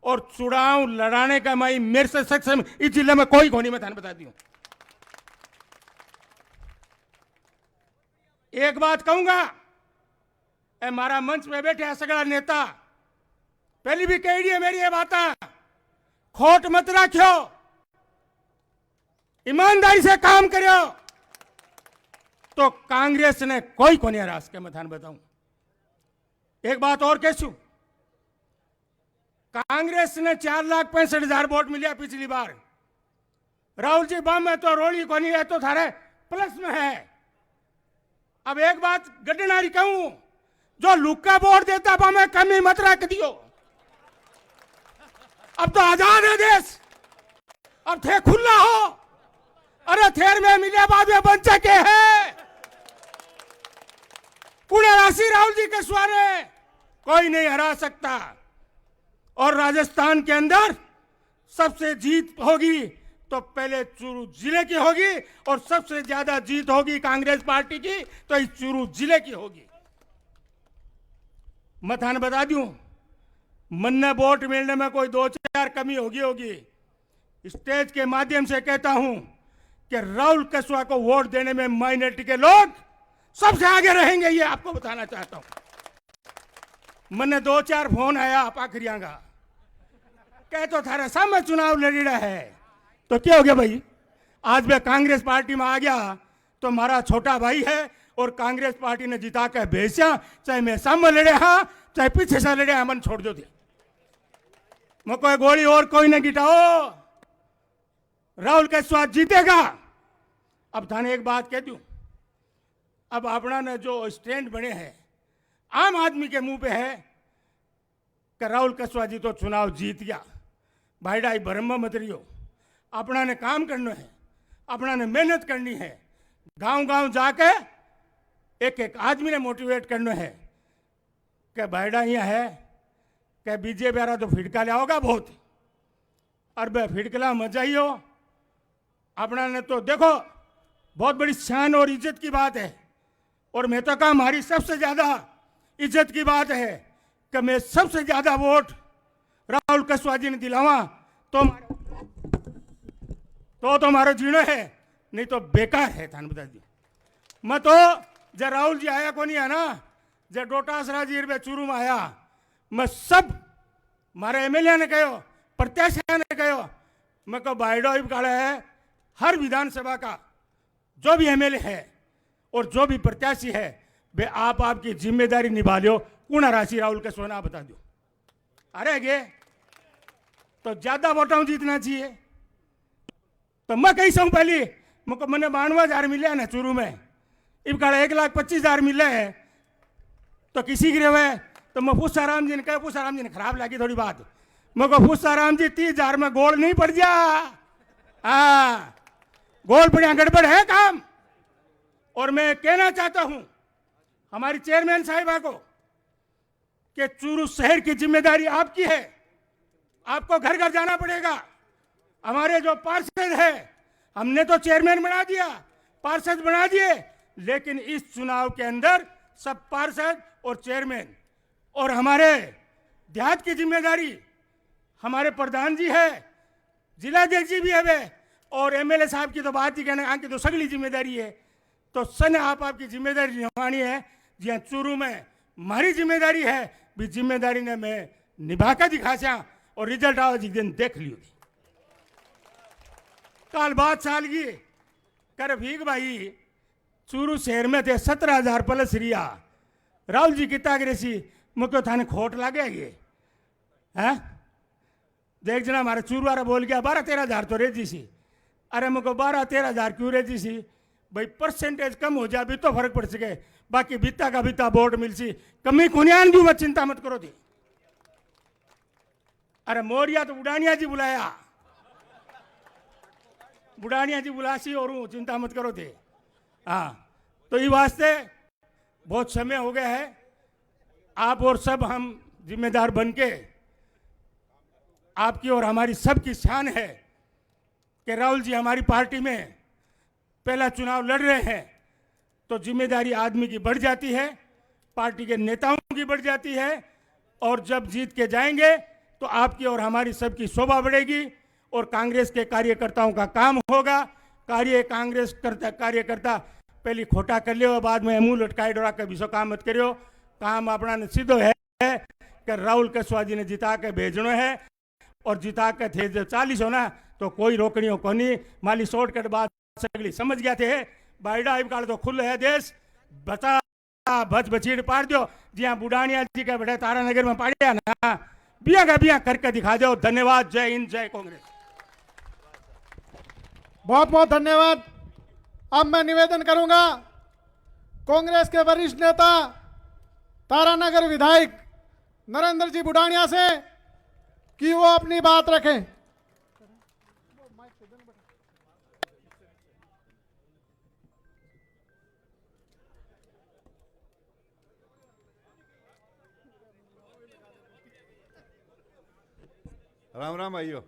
और चुनाव लड़ाने का मैं मेरे से सक्षम इस जिले में कोई नहीं, मैं थाने बता दी हूं। एक बात कहूंगा, हमारा मंच में बैठे सगड़ा नेता पहली भी कह दी है मेरी ये बात, खोट मत रखो, ईमानदारी से काम करो तो कांग्रेस ने कोई को नहीं हरा सके। मैं थाने बताऊं एक बात और कहूं, कांग्रेस ने 4,65,000 वोट मिले पिछली बार। राहुल जी बम है तो रोली को नहीं है तो थारे प्लस में है। अब एक बात गड्ढनारी कहूं, जो लुक्का वोट देता बम है कमी मत रख दियो। अब तो आजाद है देश, अब थे खुला हो। अरे थेर में मिले बाद में बन सके है पुणे राशि राहुल जी के स्वारे कोई नहीं हरा सकता। और राजस्थान के अंदर सबसे जीत होगी तो पहले चूरू जिले की होगी, और सबसे ज्यादा जीत होगी कांग्रेस पार्टी की तो इस चूरू जिले की होगी। मैं थाने बता दूं, मन ने वोट मिलने में कोई 2-4 कमी होगी। स्टेज के माध्यम से कहता हूं कि राहुल कसवा को वोट देने में माइनॉरिटी के लोग सबसे आगे रहेंगे, ये आपको बताना चाहता हूं। मैंने 2-4 फोन आया पाखरिया का, कह तो थारे सामने चुनाव लड़ी रहा है, तो क्या हो गया भाई, आज मैं कांग्रेस पार्टी में आ गया तो हमारा छोटा भाई है और कांग्रेस पार्टी ने जिता के भेजा, चाहे मैं सामने लड़े हाँ चाहे पीछे से लड़े, मन छोड़ दो थे, मैं कोई गोली और कोई नहीं गिटाओ, राहुल का स्वाद जीतेगा। अब थाने एक बात कह दूं, अब अपना ने जो स्टैंड बने हैं आम आदमी के मुंह पे है कि राहुल कसवा जी तो चुनाव जीत गया, भाईडाई भरम मत रहियो, अपना ने काम करना है, अपना ने मेहनत करनी है, गांव-गांव जाके एक आदमी ने मोटिवेट करना है कि भाईडा यहाँ है कि बीजेपी वाला तो फिटका लिया होगा बहुत, और बे फिटकला मजा ही हो। अपना ने तो देखो बहुत बड़ी शान और इज्जत की बात है, और मैं तो कहा हमारी सबसे ज्यादा इज्जत की बात है कि मैं सबसे ज्यादा वोट राहुल कसवा जी ने दिलावा तो हमारा जीणो है, नहीं तो बेकार है। थान बता दी मैं तो जब राहुल जी आया को नहीं है ना, जब डोटासरा जी चूरू में आया, मैं सब मारे एमएलए ने कहो, प्रत्याशी ने कहो, मैं को बाइडो काड़ा है हर विधानसभा का जो भी एमएलए है और जो भी प्रत्याशी है वे आप आपकी जिम्मेदारी निभा लो, पूर्ण राशि राहुल का सोना बता दो। अरे गे तो ज्यादा वोटों जीतना चाहिए, तो मैं कही सकूं पहले मुझको मैंने 92,000 मिले ना चूरू में, इब काड़ा 1,25,000 मिले है, तो किसी की रहे तो मैं फूसाराम जी ने कहा, फूसाराम जी ने खराब लगी थोड़ी बात, मैं को फूसाराम जी 30,000 में गोल नहीं पड़ जा, हाँ गोल पड़िया गड़बड़ है काम। और मैं कहना चाहता हूं हमारी चेयरमैन साहिबा को कि चूरू शहर की जिम्मेदारी आपकी है, आपको घर घर जाना पड़ेगा। हमारे जो पार्षद है हमने तो चेयरमैन बना दिया, पार्षद बना दिए, लेकिन इस चुनाव के अंदर सब पार्षद और चेयरमैन और हमारे देहात की जिम्मेदारी हमारे प्रधान जी है, जिलाध्यक्ष जी भी है वे, और एमएलए साहब की तो बात ही कहने आगे तो सगली जिम्मेदारी है। तो सन आप आपकी जिम्मेदारी निभानी है, जी चूरू में हमारी जिम्मेदारी है भी, जिम्मेदारी ने मैं निभा कर दिखा और रिजल्ट आओ जिस दिन देख लियो। काल बात साल की कर भीग भाई चूरू शहर में थे 17,000 प्लस रिया, राहुल जी कितना गिरेसी मुझको थाने खोट लागे ये है, देख जना हमारे चूरू वाला बोल गया 12-13,000 तो रेजी सी, अरे मुझको 12-13,000 क्यों रेजी सी भाई, परसेंटेज कम हो जाए भी तो फर्क पड़ सके, बाकी बीता का बीता वोट मिल सी, कमी कुनियान भी मत चिंता मत करो थी। अरे मोरिया तो बुढ़ानिया जी बुलाया, बुढ़ानिया जी बुलासी और हूँ चिंता मत करो थे। हाँ तो ये वास्ते बहुत समय हो गया है, आप और सब हम जिम्मेदार बन के आपकी और हमारी सबकी शान है कि राहुल जी हमारी पार्टी में पहला चुनाव लड़ रहे हैं, तो जिम्मेदारी आदमी की बढ़ जाती है, पार्टी के नेताओं की बढ़ जाती है, और जब जीत के जाएंगे तो आपकी और हमारी सबकी शोभा बढ़ेगी और कांग्रेस के कार्यकर्ताओं का काम होगा। कार्यकर्ता पहले खोटा कर लियो, बाद में मुंह लटकाए डोरा के विश्व काम मत करियो। काम अपना ने सीधो है कि राहुल कसवा जी ने जिता के भेजनो है, और जिता के थे जब 40 हो ना तो कोई रोकनियों को नहीं, माली शॉर्टकट बात सगली समझ गया थे, बाइडा काल तो खुल है देश, बचा बच बचीड़ पार दो, जिया बुढ़ानिया जी का बेटा तारानगर में पाड़िया ना, बिया का बिया करके दिखा दो। धन्यवाद, जय हिंद, जय कांग्रेस। बहुत बहुत धन्यवाद। अब मैं निवेदन करूंगा कांग्रेस के वरिष्ठ नेता तारानगर विधायक नरेंद्र जी बुढ़ानिया से कि वो अपनी बात रखें। राम राम भाइयों।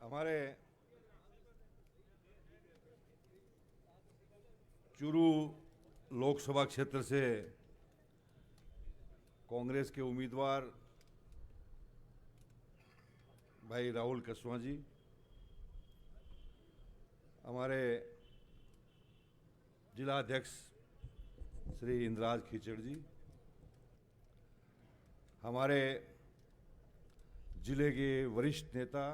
हमारे चूरू लोकसभा क्षेत्र से कांग्रेस के उम्मीदवार भाई राहुल कसवा जी, हमारे जिला अध्यक्ष श्री इंद्राज खीचड़ जी, हमारे जिले के वरिष्ठ नेता,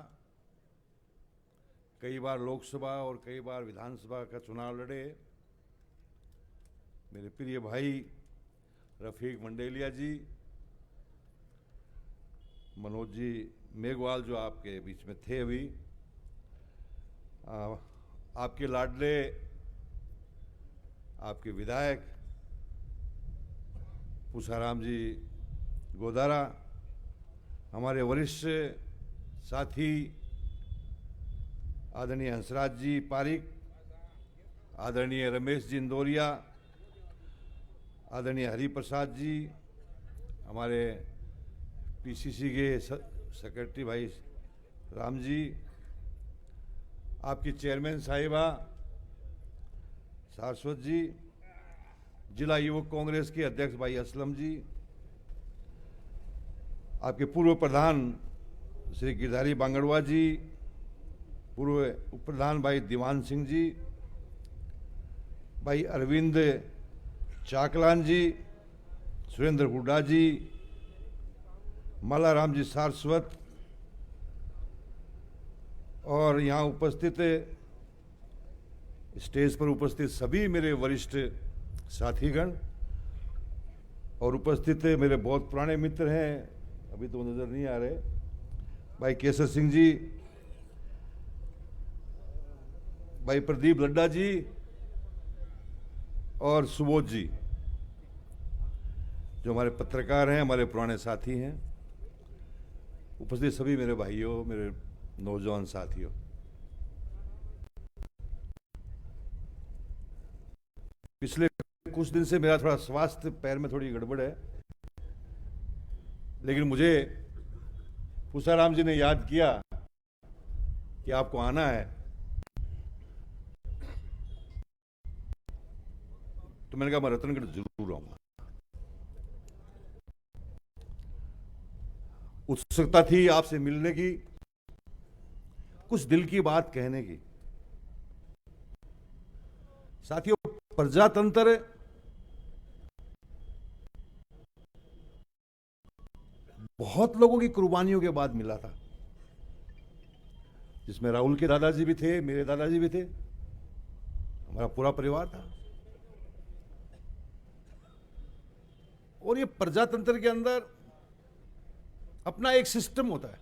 कई बार लोकसभा और कई बार विधानसभा का चुनाव लड़े, मेरे प्रिय भाई रफीक मंडेलिया जी, मनोज जी मेघवाल जो आपके बीच में थे अभी, आपके लाडले आपके विधायक पूसाराम जी गोदारा, हमारे वरिष्ठ साथी आदरणीय हंसराज जी पारिक, आदरणीय रमेश जी इंदौरिया, आदरणीय हरिप्रसाद जी, हमारे पीसीसी के सेक्रेटरी भाई राम जी, आपकी चेयरमैन साहिबा सारस्वत जी, जिला युवक कांग्रेस के अध्यक्ष भाई असलम जी, आपके पूर्व प्रधान श्री गिरधारी बांगड़वा जी, पूर्व उप प्रधान भाई दीवान सिंह जी, भाई अरविंद चाकलान जी, सुरेंद्र हुड्डा जी, मालाराम जी सारस्वत और यहाँ उपस्थित स्टेज पर उपस्थित सभी मेरे वरिष्ठ साथीगण और उपस्थित मेरे बहुत पुराने मित्र हैं, अभी तो नजर नहीं आ रहे, भाई केसर सिंह जी, भाई प्रदीप लड्डा जी और सुबोध जी, जो हमारे पत्रकार हैं, हमारे पुराने साथी हैं, उपस्थित सभी मेरे भाइयों, मेरे नौजवान साथियों, पिछले कुछ दिन से मेरा थोड़ा स्वास्थ्य, पैर में थोड़ी गड़बड़ है, लेकिन मुझे पूसाराम जी ने याद किया कि आपको आना है, तो मैंने कहा मैं रतनगढ़ जरूर आऊंगा। उत्सुकता थी आपसे मिलने की, कुछ दिल की बात कहने की। साथियों, प्रजातंत्र बहुत लोगों की कुर्बानियों के बाद मिला था, जिसमें राहुल के दादाजी भी थे, मेरे दादाजी भी थे, हमारा पूरा परिवार था। और ये प्रजातंत्र के अंदर अपना एक सिस्टम होता है,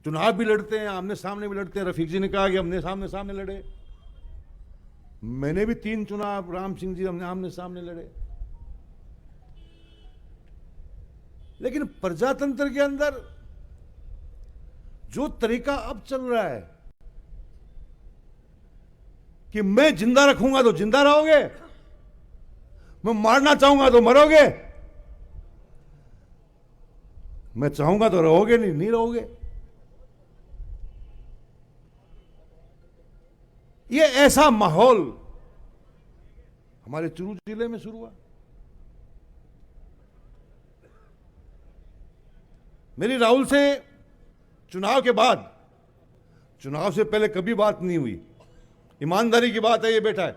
चुनाव भी लड़ते हैं, आमने सामने भी लड़ते हैं। रफीक जी ने कहा कि हमने सामने सामने लड़े, मैंने भी 3 चुनाव, राम सिंह जी हमने आमने सामने लड़े। लेकिन प्रजातंत्र के अंदर जो तरीका अब चल रहा है कि मैं जिंदा रखूंगा तो जिंदा रहोगे, मैं मारना चाहूंगा तो मरोगे, मैं चाहूंगा तो रहोगे, नहीं रहोगे। ये ऐसा माहौल हमारे चूरू जिले में शुरू हुआ। मेरी राहुल से चुनाव के बाद, चुनाव से पहले कभी बात नहीं हुई, ईमानदारी की बात है, ये बेटा है।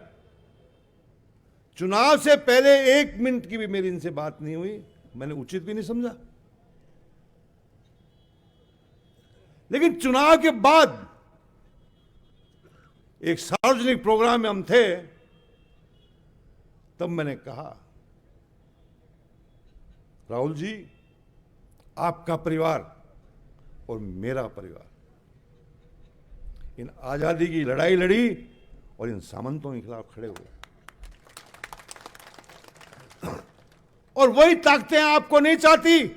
चुनाव से पहले 1 मिनट की भी मेरी इनसे बात नहीं हुई, मैंने उचित भी नहीं समझा। लेकिन चुनाव के बाद एक सार्वजनिक प्रोग्राम में हम थे, तब मैंने कहा, राहुल जी, आपका परिवार और मेरा परिवार इन आजादी की लड़ाई लड़ी और इन सामंतों के खिलाफ खड़े हुए। और वही ताकतें आपको नहीं चाहती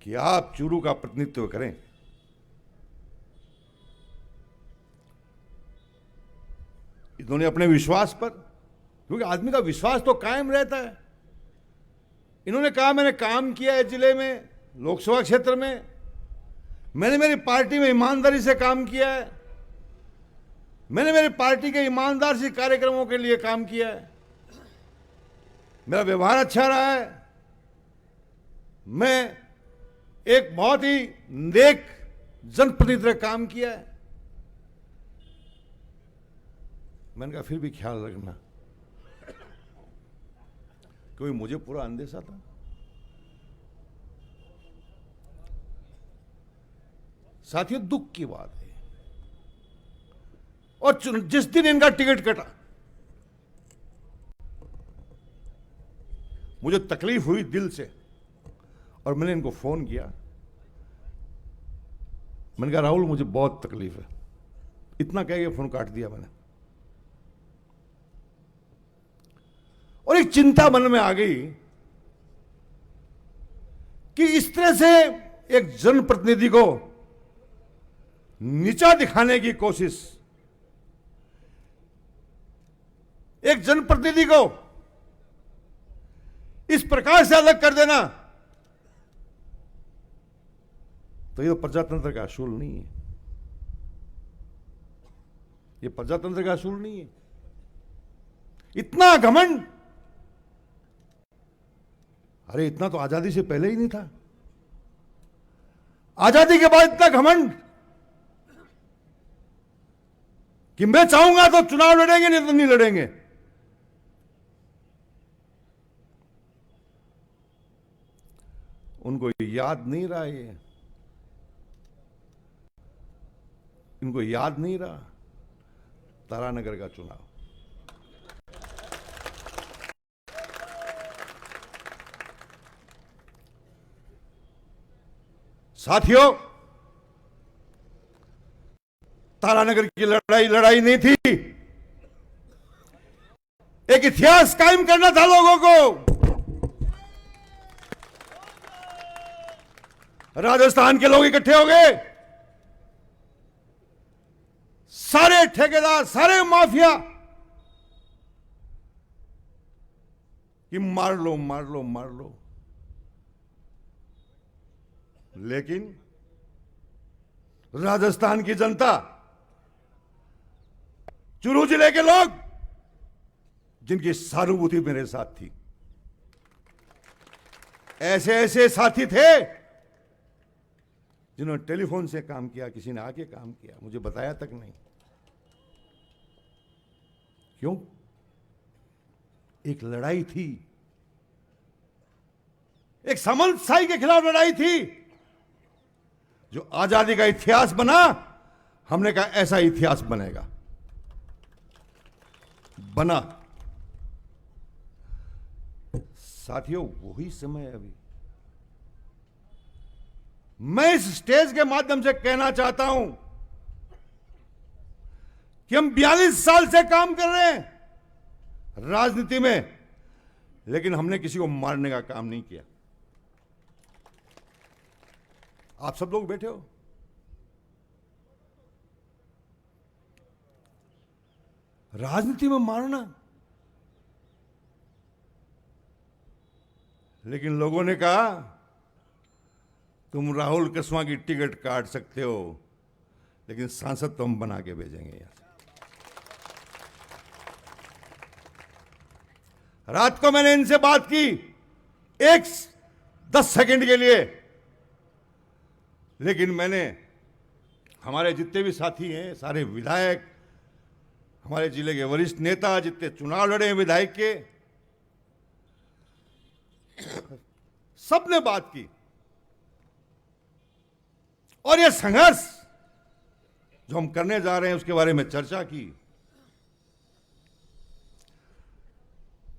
कि आप चूरू का प्रतिनिधित्व करें। इन्होंने अपने विश्वास पर, क्योंकि आदमी का विश्वास तो कायम रहता है, इन्होंने कहा मैंने काम किया है जिले में, लोकसभा क्षेत्र में, मैंने मेरी पार्टी में ईमानदारी से काम किया है, मैंने मेरी पार्टी के ईमानदार से कार्यक्रमों के लिए काम किया है, मेरा व्यवहार अच्छा रहा है, मैं एक बहुत ही नेक जनप्रतिनिधि का काम किया है। मैंने कहा फिर भी ख्याल रखना, क्योंकि मुझे पूरा अंदेशा था। साथियों, दुख की बात है, और जिस दिन इनका टिकट कटा मुझे तकलीफ हुई दिल से, और मैंने इनको फोन किया। मैंने कहा राहुल मुझे बहुत तकलीफ है, इतना कह के फोन काट दिया मैंने। और एक चिंता मन में आ गई कि इस तरह से एक जनप्रतिनिधि को नीचा दिखाने की कोशिश, एक जनप्रतिनिधि को इस प्रकार से अलग कर देना, तो ये प्रजातंत्र का असूल नहीं है, ये प्रजातंत्र का असूल नहीं है। इतना घमंड, अरे इतना तो आजादी से पहले ही नहीं था, आजादी के बाद इतना घमंड कि मैं चाहूंगा तो चुनाव लड़ेंगे, नहीं तो नहीं लड़ेंगे। उनको याद नहीं रहा, ये इनको याद नहीं रहा तारानगर का चुनाव। साथियों, तारानगर की लड़ाई नहीं थी, एक इतिहास कायम करना था लोगों को। राजस्थान के लोग इकट्ठे हो गए, सारे ठेकेदार, सारे माफिया कि मार लो मार लो मार लो, लेकिन राजस्थान की जनता, चूरू जिले के लोग, जिनकी सहानुभूति मेरे साथ थी, ऐसे ऐसे साथी थे जिन्होंने टेलीफोन से काम किया, किसी ने आके काम किया, मुझे बताया तक नहीं। क्यों? एक लड़ाई थी, एक सामंतशाही के खिलाफ लड़ाई थी, जो आजादी का इतिहास बना। हमने कहा ऐसा इतिहास बनेगा, बना। साथियों, वही समय है अभी। मैं इस स्टेज के माध्यम से कहना चाहता हूं कि हम 42 साल से काम कर रहे हैं राजनीति में, लेकिन हमने किसी को मारने का काम नहीं किया। आप सब लोग बैठे हो, राजनीति में मारना, लेकिन लोगों ने कहा तुम राहुल कसवा की टिकट काट सकते हो, लेकिन सांसद तो हम बना के भेजेंगे यहां। रात को मैंने इनसे बात की 10 सेकंड के लिए, लेकिन मैंने, हमारे जितने भी साथी हैं, सारे विधायक, हमारे जिले के वरिष्ठ नेता, जितने चुनाव लड़े हैं विधायक के, सबने बात की, और यह संघर्ष जो हम करने जा रहे हैं उसके बारे में चर्चा की।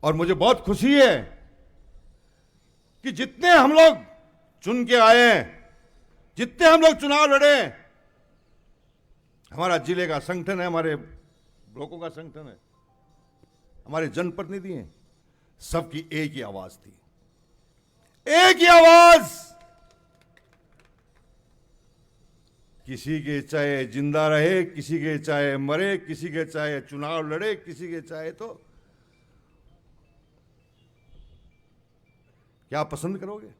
और मुझे बहुत खुशी है कि जितने हम लोग चुन के आए हैं, जितने हम लोग चुनाव लड़े, हमारा जिले का संगठन है, हमारे ब्लॉकों का संगठन है, हमारे जनप्रतिनिधि हैं, सबकी एक ही आवाज थी, एक ही आवाज। किसी के चाहे जिंदा रहे, किसी के चाहे मरे, किसी के चाहे चुनाव लड़े, किसी के चाहे तो क्या पसंद करोगे।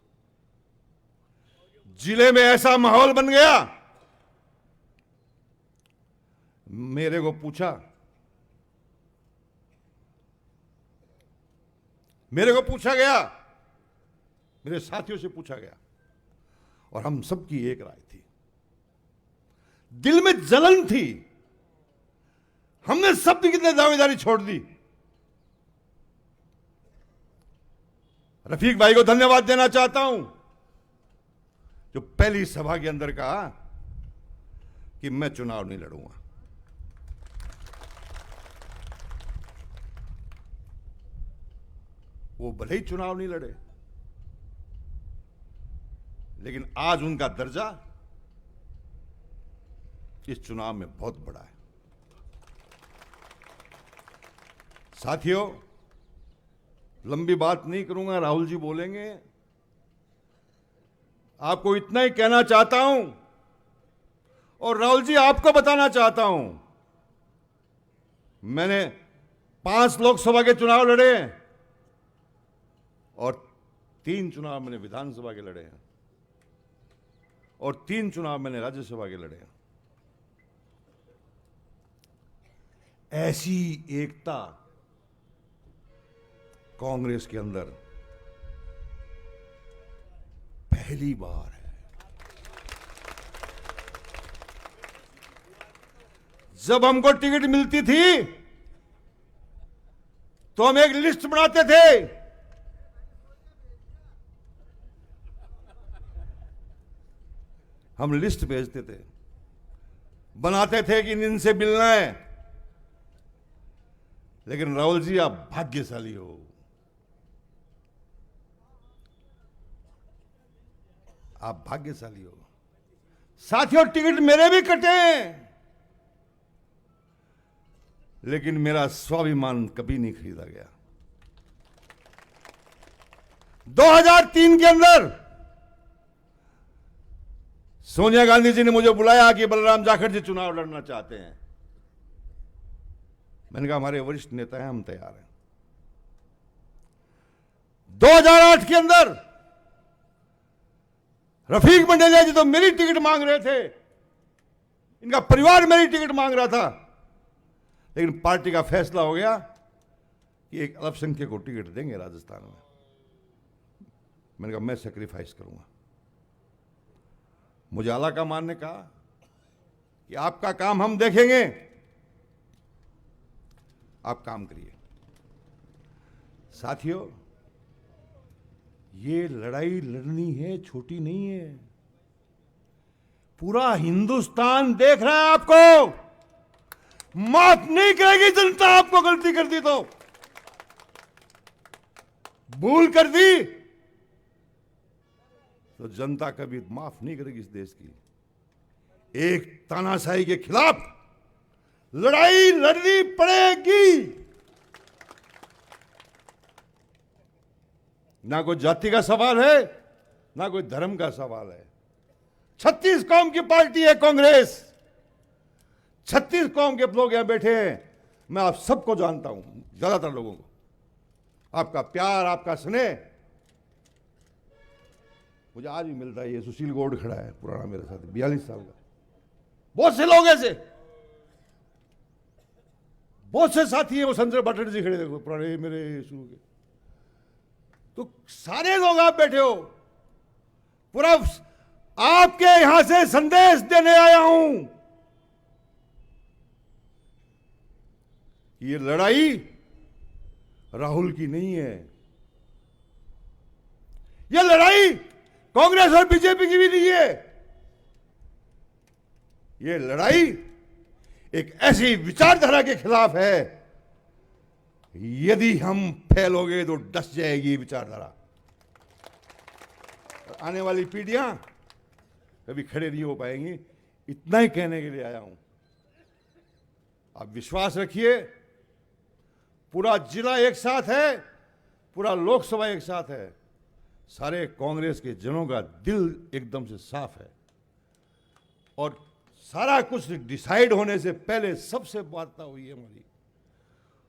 जिले में ऐसा माहौल बन गया, मेरे को पूछा गया, मेरे साथियों से पूछा गया, और हम सबकी एक राय थी, दिल में जलन थी। हमने सबकी कितने दावेदारी छोड़ दी। रफीक भाई को धन्यवाद देना चाहता हूं, जो पहली सभा के अंदर कहा कि मैं चुनाव नहीं लड़ूंगा। वो भले ही चुनाव नहीं लड़े, लेकिन आज उनका दर्जा इस चुनाव में बहुत बड़ा है। साथियों, लंबी बात नहीं करूंगा, राहुल जी बोलेंगे। आपको इतना ही कहना चाहता हूं, और राहुल जी आपको बताना चाहता हूं, मैंने 5 लोकसभा के चुनाव लड़े हैं और 3 चुनाव मैंने विधानसभा के लड़े हैं और 3 चुनाव मैंने राज्यसभा के लड़े हैं। ऐसी एकता कांग्रेस के अंदर पहली बार है। जब हमको टिकट मिलती थी तो हम एक लिस्ट बनाते थे, हम लिस्ट भेजते थे, बनाते थे कि इनसे मिलना है। लेकिन राहुल जी, आप भाग्यशाली हो, आप भाग्यशाली हो। साथियों, टिकट मेरे भी कटे, लेकिन मेरा स्वाभिमान कभी नहीं खरीदा गया। 2003 के अंदर सोनिया गांधी जी ने मुझे बुलाया कि बलराम जाखड़ जी चुनाव लड़ना चाहते हैं। मैंने कहा हमारे वरिष्ठ नेता हैं, हम तैयार हैं। 2008 के अंदर रफीक मंडेलिया जी तो मेरी टिकट मांग रहे थे, इनका परिवार मेरी टिकट मांग रहा था, लेकिन पार्टी का फैसला हो गया कि एक अल्पसंख्यक को टिकट देंगे राजस्थान में। मैंने कहा मैं सेक्रीफाइस करूंगा। मुझे आलाकमान ने कहा कि आपका काम हम देखेंगे, आप काम करिए। साथियों, ये लड़ाई लड़नी है, छोटी नहीं है। पूरा हिंदुस्तान देख रहा है आपको। माफ नहीं करेगी जनता आपको गलती कर दी तो, भूल कर दी तो जनता कभी माफ नहीं करेगी इस देश की। एक तानाशाही के खिलाफ लड़ाई लड़नी पड़ेगी। ना कोई जाति का सवाल है, ना कोई धर्म का सवाल है। 36 कौम की पार्टी है कांग्रेस। 36 कौम के लोग यहां बैठे हैं। मैं आप सबको जानता हूं, ज्यादातर लोगों को। आपका प्यार, आपका स्नेह मुझे आज भी मिलता है। ये सुशील गौड़ खड़ा है, पुराना मेरे साथ, 42 साल का। बहुत से लोग ऐसे, बहुत से साथी है। वो संजय भट्ट जी खड़े देखो, पुराने मेरे शुरू के। तो सारे लोग आप बैठे हो। पूरा आपके यहां से संदेश देने आया हूं। ये लड़ाई राहुल की नहीं है, ये लड़ाई कांग्रेस और बीजेपी की भी नहीं है। ये लड़ाई एक ऐसी विचारधारा के खिलाफ है, यदि हम फैलोगे तो डस जाएगी विचारधारा। आने वाली पीढ़ियां कभी खड़े नहीं हो पाएंगी। इतना ही कहने के लिए आया हूं। आप विश्वास रखिए, पूरा जिला एक साथ है, पूरा लोकसभा एक साथ है, सारे कांग्रेस के जनों का दिल एकदम से साफ है और सारा कुछ डिसाइड होने से पहले सबसे वार्ता हुई है हमारी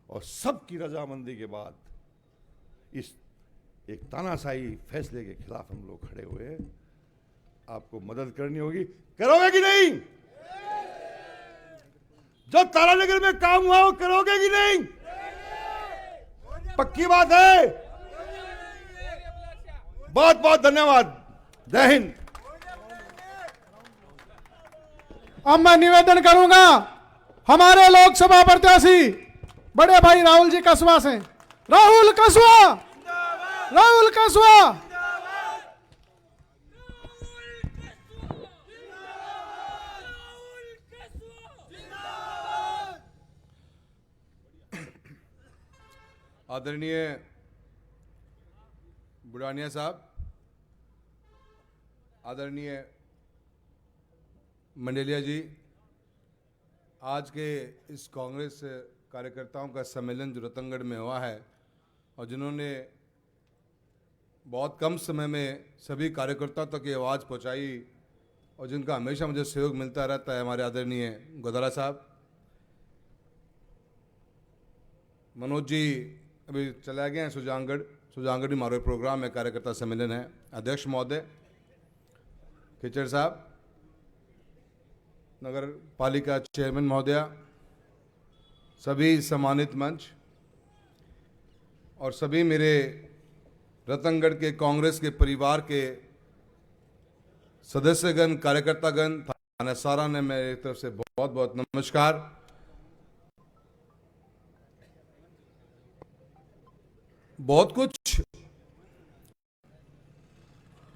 और सबकी रजामंदी के बाद इस एक तानाशाही फैसले के खिलाफ हम लोग खड़े हुए हैं। आपको मदद करनी होगी, करोगे कि नहीं? जो तारानगर में काम हुआ वो करोगे कि नहीं? पक्की बात है। बहुत बहुत धन्यवाद। जय हिंद। अब मैं निवेदन करूंगा हमारे लोकसभा प्रत्याशी बड़े भाई राहुल जी कसवा से। राहुल कसवा, राहुल कसवा। आदरणीय बुढ़ानिया साहब, आदरणीय मंडेलिया जी, आज के इस कांग्रेस कार्यकर्ताओं का सम्मेलन जो रतनगढ़ में हुआ है और जिन्होंने बहुत कम समय में सभी कार्यकर्ताओं तक ये आवाज़ पहुंचाई और जिनका हमेशा मुझे सहयोग मिलता रहता है, हमारे आदरणीय गोदारा साहब, मनोज जी अभी चला गए हैं सुजानगढ़ में हमारे प्रोग्राम में कार्यकर्ता सम्मेलन है, अध्यक्ष महोदय, खिचड़ साहब, नगर पालिका चेयरमैन महोदया, सभी सम्मानित मंच और सभी मेरे रतनगढ़ के कांग्रेस के परिवार के सदस्यगण, कार्यकर्तागण, थाना सारा ने मेरी तरफ से बहुत बहुत नमस्कार। बहुत कुछ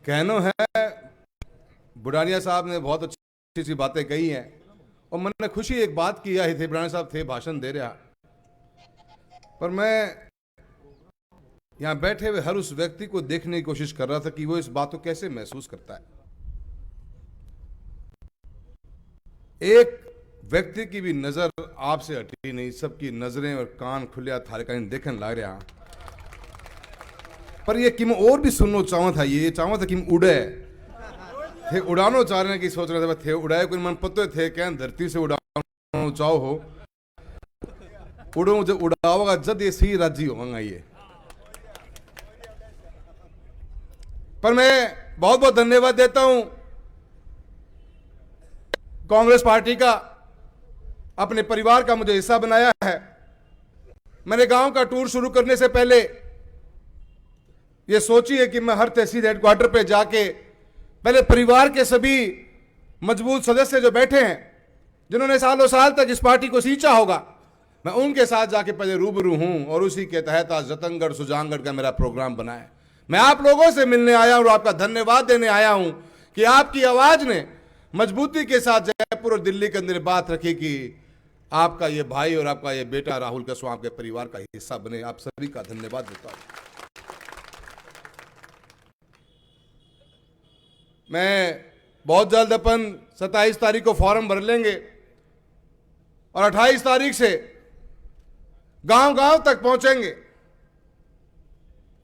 कहना है, बुढ़ानिया साहब ने बहुत अच्छी सी बातें कही हैं और मैंने खुशी एक बात किया ही थे, बुढ़ानिया साहब थे भाषण दे रहा, पर मैं यहां बैठे हुए हर उस व्यक्ति को देखने की कोशिश कर रहा था कि वो इस बात को कैसे महसूस करता है। एक व्यक्ति की भी नजर आपसे हटी नहीं, सबकी नजरें और कान खुलिया थारे का देखने लग रहा, पर ये कि मैं और भी सुनना चाहता था, ये चाहता था कि उड़े थे, उड़ानो चाह रहे हैं कि सोच रहे थे उड़ाए कोई मन पत्ते थे क्या धरती से उड़ानो चाहो हो, उड़ो जब उड़ाओगा जब ये सही राजी होगा ये। पर मैं बहुत बहुत धन्यवाद देता हूं कांग्रेस पार्टी का, अपने परिवार का मुझे हिस्सा बनाया है। मैंने गांव का टूर शुरू करने से पहले ये सोची है कि मैं हर तहसील हेडक्वार्टर पे जाके पहले परिवार के सभी मजबूत सदस्य जो बैठे हैं, जिन्होंने सालों साल तक इस पार्टी को सींचा होगा, मैं उनके साथ जाके पहले रूबरू हूं और उसी के तहत आज रतनगढ़ सुजानगढ़ का मेरा प्रोग्राम बना है। मैं आप लोगों से मिलने आया हूं और आपका धन्यवाद देने आया हूं कि आपकी आवाज ने मजबूती के साथ जयपुर और दिल्ली के अंदर बात रखी कि आपका ये भाई और आपका ये बेटा राहुल कसवा आपके परिवार का हिस्सा बने। आप सभी का धन्यवाद देता हूं। मैं बहुत जल्द अपन 27 तारीख को फॉर्म भर लेंगे और 28 तारीख से गांव गांव तक पहुंचेंगे,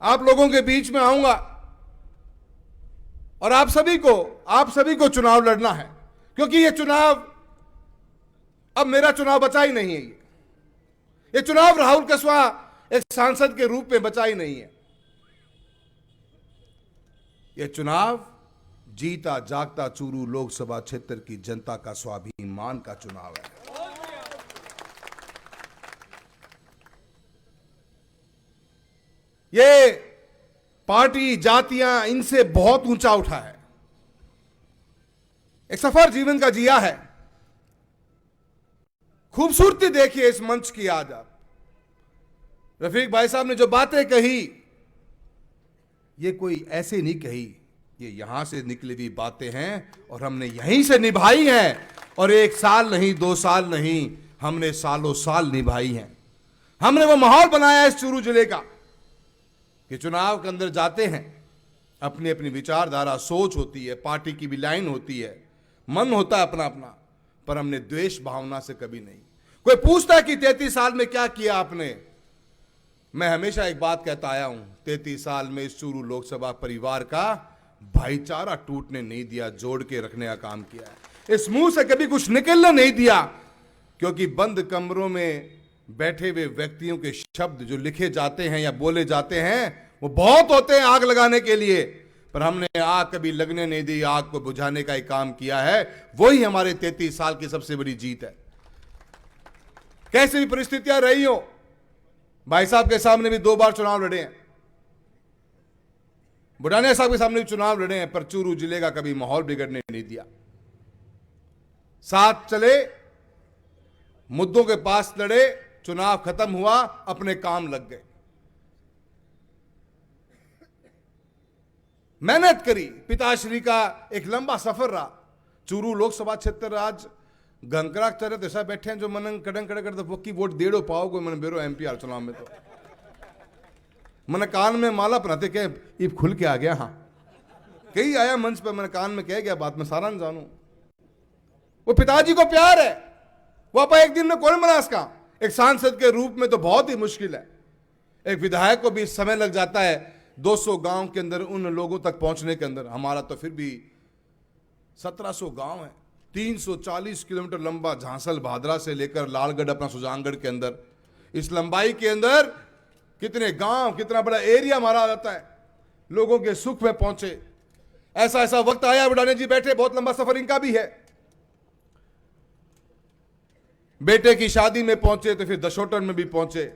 आप लोगों के बीच में आऊंगा और आप सभी को चुनाव लड़ना है, क्योंकि ये चुनाव अब मेरा चुनाव बचा ही नहीं है। ये चुनाव राहुल कसवा एक सांसद के रूप में बचा ही नहीं है। ये चुनाव जीता जागता चूरू लोकसभा क्षेत्र की जनता का स्वाभिमान का चुनाव है। ये पार्टी जातियां इनसे बहुत ऊंचा उठा है, एक सफर जीवन का जिया है। खूबसूरती देखिए इस मंच की। आज आप रफीक भाई साहब ने जो बातें कही, ये कोई ऐसे नहीं कही, ये यहां से निकली हुई बातें हैं और हमने यहीं से निभाई हैं। और 1 साल नहीं, 2 साल नहीं, हमने सालों साल निभाई हैं। हमने वो माहौल बनाया इस चूरू जिले का कि चुनाव के अंदर जाते हैं, अपनी अपनी विचारधारा, सोच होती है, पार्टी की भी लाइन होती है, मन होता है अपना अपना, पर हमने द्वेष भावना से कभी नहीं। कोई पूछता है कि 33 साल में क्या किया आपने, मैं हमेशा एक बात कहता आया हूं, 33 साल में इस चूरू लोकसभा परिवार का भाईचारा टूटने नहीं दिया, जोड़ के रखने का काम किया है। इस मुंह से कभी कुछ निकलने नहीं दिया, क्योंकि बंद कमरों में बैठे हुए व्यक्तियों के शब्द जो लिखे जाते हैं या बोले जाते हैं वो बहुत होते हैं आग लगाने के लिए, पर हमने आग कभी लगने नहीं दी, आग को बुझाने का ही काम किया है। वही हमारे 33 साल की सबसे बड़ी जीत है। कैसी भी परिस्थितियां रही हो, भाई साहब के सामने भी 2 बार चुनाव लड़े हैं, बुढ़ानिया साहब के सामने भी चुनाव लड़े हैं, पर चूरू जिले का कभी माहौल बिगड़ने नहीं दिया। साथ चले, मुद्दों के पास लड़े, चुनाव खत्म हुआ, अपने काम लग गए, मेहनत करी। पिताश्री का एक लंबा सफर रहा। चूरू लोकसभा क्षेत्र आज गंकरा चरे तो ऐसा बैठे हैं जो मन कड़ंग कड़े करते पक्की वोट देड़ो पाओगे मन बेरो एमपीआर चुनाव में। तो मन कान में माला पहनाते क्या ईब खुल के आ गया। हाँ, कई आया मंच पे, मैंने कान में कह गया बात में सारा न जानू। वो पिताजी को प्यार है, वो आप एक दिन में कौन बना इसका। एक सांसद के रूप में तो बहुत ही मुश्किल है, एक विधायक को भी समय लग जाता है 200 गांव के अंदर उन लोगों तक पहुंचने के अंदर। हमारा तो फिर भी 1700 गांव है, 340 किलोमीटर लंबा, झांसल भादरा से लेकर लालगढ़ अपना सुजानगढ़ के अंदर। इस लंबाई के अंदर कितने गांव, कितना बड़ा एरिया हमारा आ जाता है, लोगों के सुख में पहुंचे। ऐसा ऐसा वक्त आया, बुढ़ाने जी बैठे, बहुत लंबा सफर इनका भी है। बेटे की शादी में पहुंचे तो फिर दशोटन में भी पहुंचे,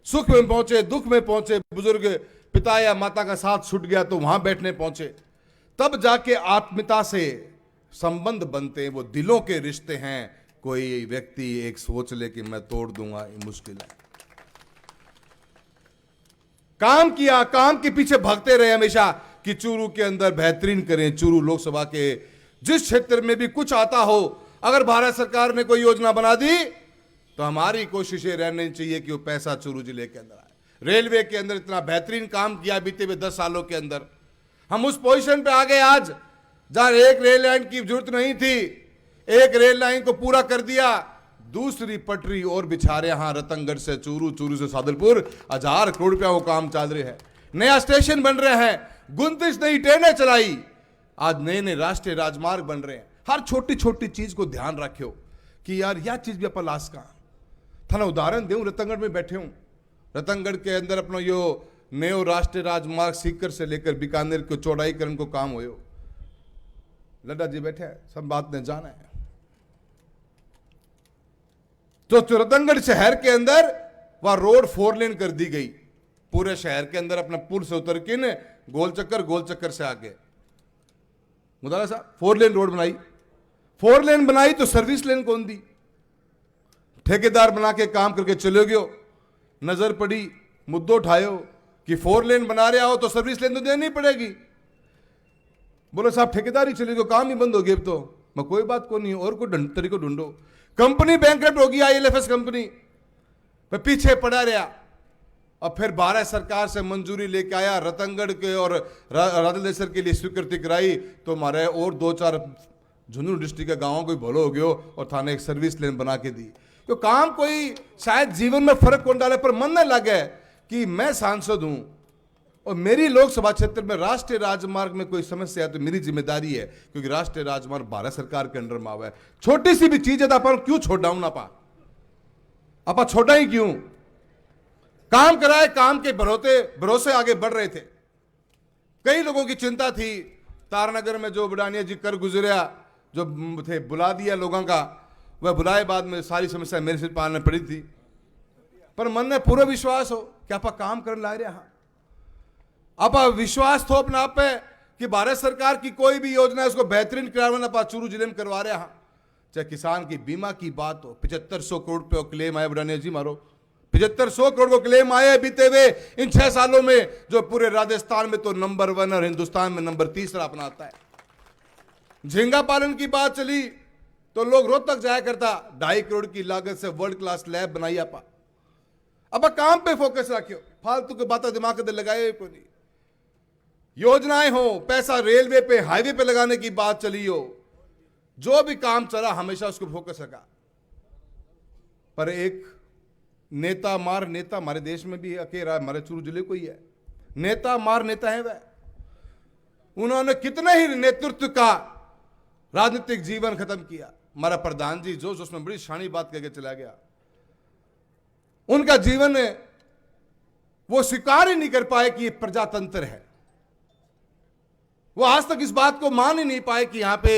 सुख में पहुंचे, दुख में पहुंचे। बुजुर्ग पिता या माता का साथ छूट गया तो वहां बैठने पहुंचे। तब जाके आत्मीयता से संबंध बनते हैं, वो दिलों के रिश्ते हैं। कोई व्यक्ति एक सोच ले कि मैं तोड़ दूंगा, ये मुश्किल है। काम किया, काम के पीछे भागते रहे हमेशा कि चूरू के अंदर बेहतरीन करें। चूरू लोकसभा के जिस क्षेत्र में भी कुछ आता हो, अगर भारत सरकार ने कोई योजना बना दी तो हमारी कोशिश ये रहनी चाहिए कि वो पैसा चूरू जिले के अंदर आए। रेलवे के अंदर इतना बेहतरीन काम किया बीते हुए 10 सालों के अंदर, हम उस पोजीशन पे आ गए आज जहां एक रेल लाइन की जरूरत नहीं थी, एक रेल लाइन को पूरा कर दिया, दूसरी पटरी और बिछा रहे। यहां रतनगढ़ से चूरू, चूरू से सादुलपुर 1000 करोड़ रुपया वो काम चल रहे हैं। नया स्टेशन बन रहे हैं, 29 नई ट्रेनें चलाई, आज नए नए राष्ट्रीय राजमार्ग बन रहे हैं। हर छोटी छोटी चीज को ध्यान रखियो कि यार यह चीज भी अपन लाश का थाना उदाहरण देऊं। रतनगढ़ में बैठे हूं, रतनगढ़ के अंदर अपना यो नयो राष्ट्रीय राजमार्ग सीकर से लेकर बीकानेर को चौड़ाईकरण को काम हो। लड्डा जी बैठे हैं, सब बात ने जाना है। तो रतनगढ़ शहर के अंदर वह रोड 4 लेन कर दी गई, पूरे शहर के अंदर अपना पुल से उतर के न गोल चक्कर से आगे मुदाला साहब 4 लेन रोड बनाई। 4 लेन बनाई तो सर्विस लेन कौन दी? ठेकेदार बना के काम करके चले गयो। नजर पड़ी, मुद्दों उठायो कि 4 लेन बना रहे हो तो सर्विस लेन तो देनी पड़ेगी। बोलो साहब ठेकेदार ही चले गयो, काम ही बंद हो गया। तो मैं कोई बात को नहीं, और कोई तरीको ढूंढो। कंपनी बैंकरप्ट होगी, ILFS कंपनी पे पीछे पड़ा रहा, और फिर भारत सरकार से मंजूरी लेके आया, रतनगढ़ के और राजलेसर के लिए स्वीकृति कराई, तो हमारे और 2-4 झुंझुनू डिस्ट्रिक्ट के गांवों को भलो हो गयो और थाने एक सर्विस लेन बना के दी। तो काम कोई शायद जीवन में फर्क कौन डाले, पर मन न लगे कि मैं सांसद हूं और मेरी लोकसभा क्षेत्र में राष्ट्रीय राजमार्ग में कोई समस्या है तो मेरी जिम्मेदारी है, क्योंकि राष्ट्रीय राजमार्ग भारत सरकार के अंडर में आवा है। छोटी सी भी चीज है तो अपन क्यों छोड़ाऊं ना पा, अपा छोटा ही क्यों। काम कराए, काम के भरोसे आगे बढ़ रहे थे। कई लोगों की चिंता थी, तारानगर में जो बुढ़ानिया जी कर गुजरिया, जो थे बुला दिया लोगों का, वह बुलाए बाद में सारी समस्या मेरे सिर पालने पड़ी थी। पर मन में पूरा विश्वास हो कि आप काम करने ला रहे हैं। आप विश्वास थो अपने आप पे कि भारत सरकार की कोई भी योजना है उसको बेहतरीन कराना आप चूरू जिले में करवा रहे हैं। चाहे किसान की बीमा की बात हो, 7500 करोड़ रुपये क्लेम आए बुढ़ानिया जी मारो, 7500 करोड़ को क्लेम आए बीते हुए इन 6 सालों में, जो पूरे राजस्थान में तो नंबर 1 और हिंदुस्तान में नंबर 3 अपना आता है। झींगा पालन की बात चली तो लोग रोहतक जाया करता, 2.5 करोड़ की लागत से वर्ल्ड क्लास लैब बनाई आपा। अब काम पे फोकस रखियो, फालतू की बातें दिमाग के अंदर लगाए को नहीं। योजनाएं हो, पैसा रेलवे पे हाईवे पे लगाने की बात चली हो, जो भी काम चला हमेशा उसको फोकस रखा। पर एक नेता मार नेता हमारे देश में भी अकेला हमारे चूरू जिले को ही है। नेता मार नेता है वह। उन्होंने कितने ही नेतृत्व का राजनीतिक जीवन खत्म किया। हमारा प्रधान जी जो उसमें बड़ी शानी बात करके चला गया, उनका जीवन वो स्वीकार ही नहीं कर पाए कि ये प्रजातंत्र है। वो आज तक इस बात को मान ही नहीं पाए कि यहां पे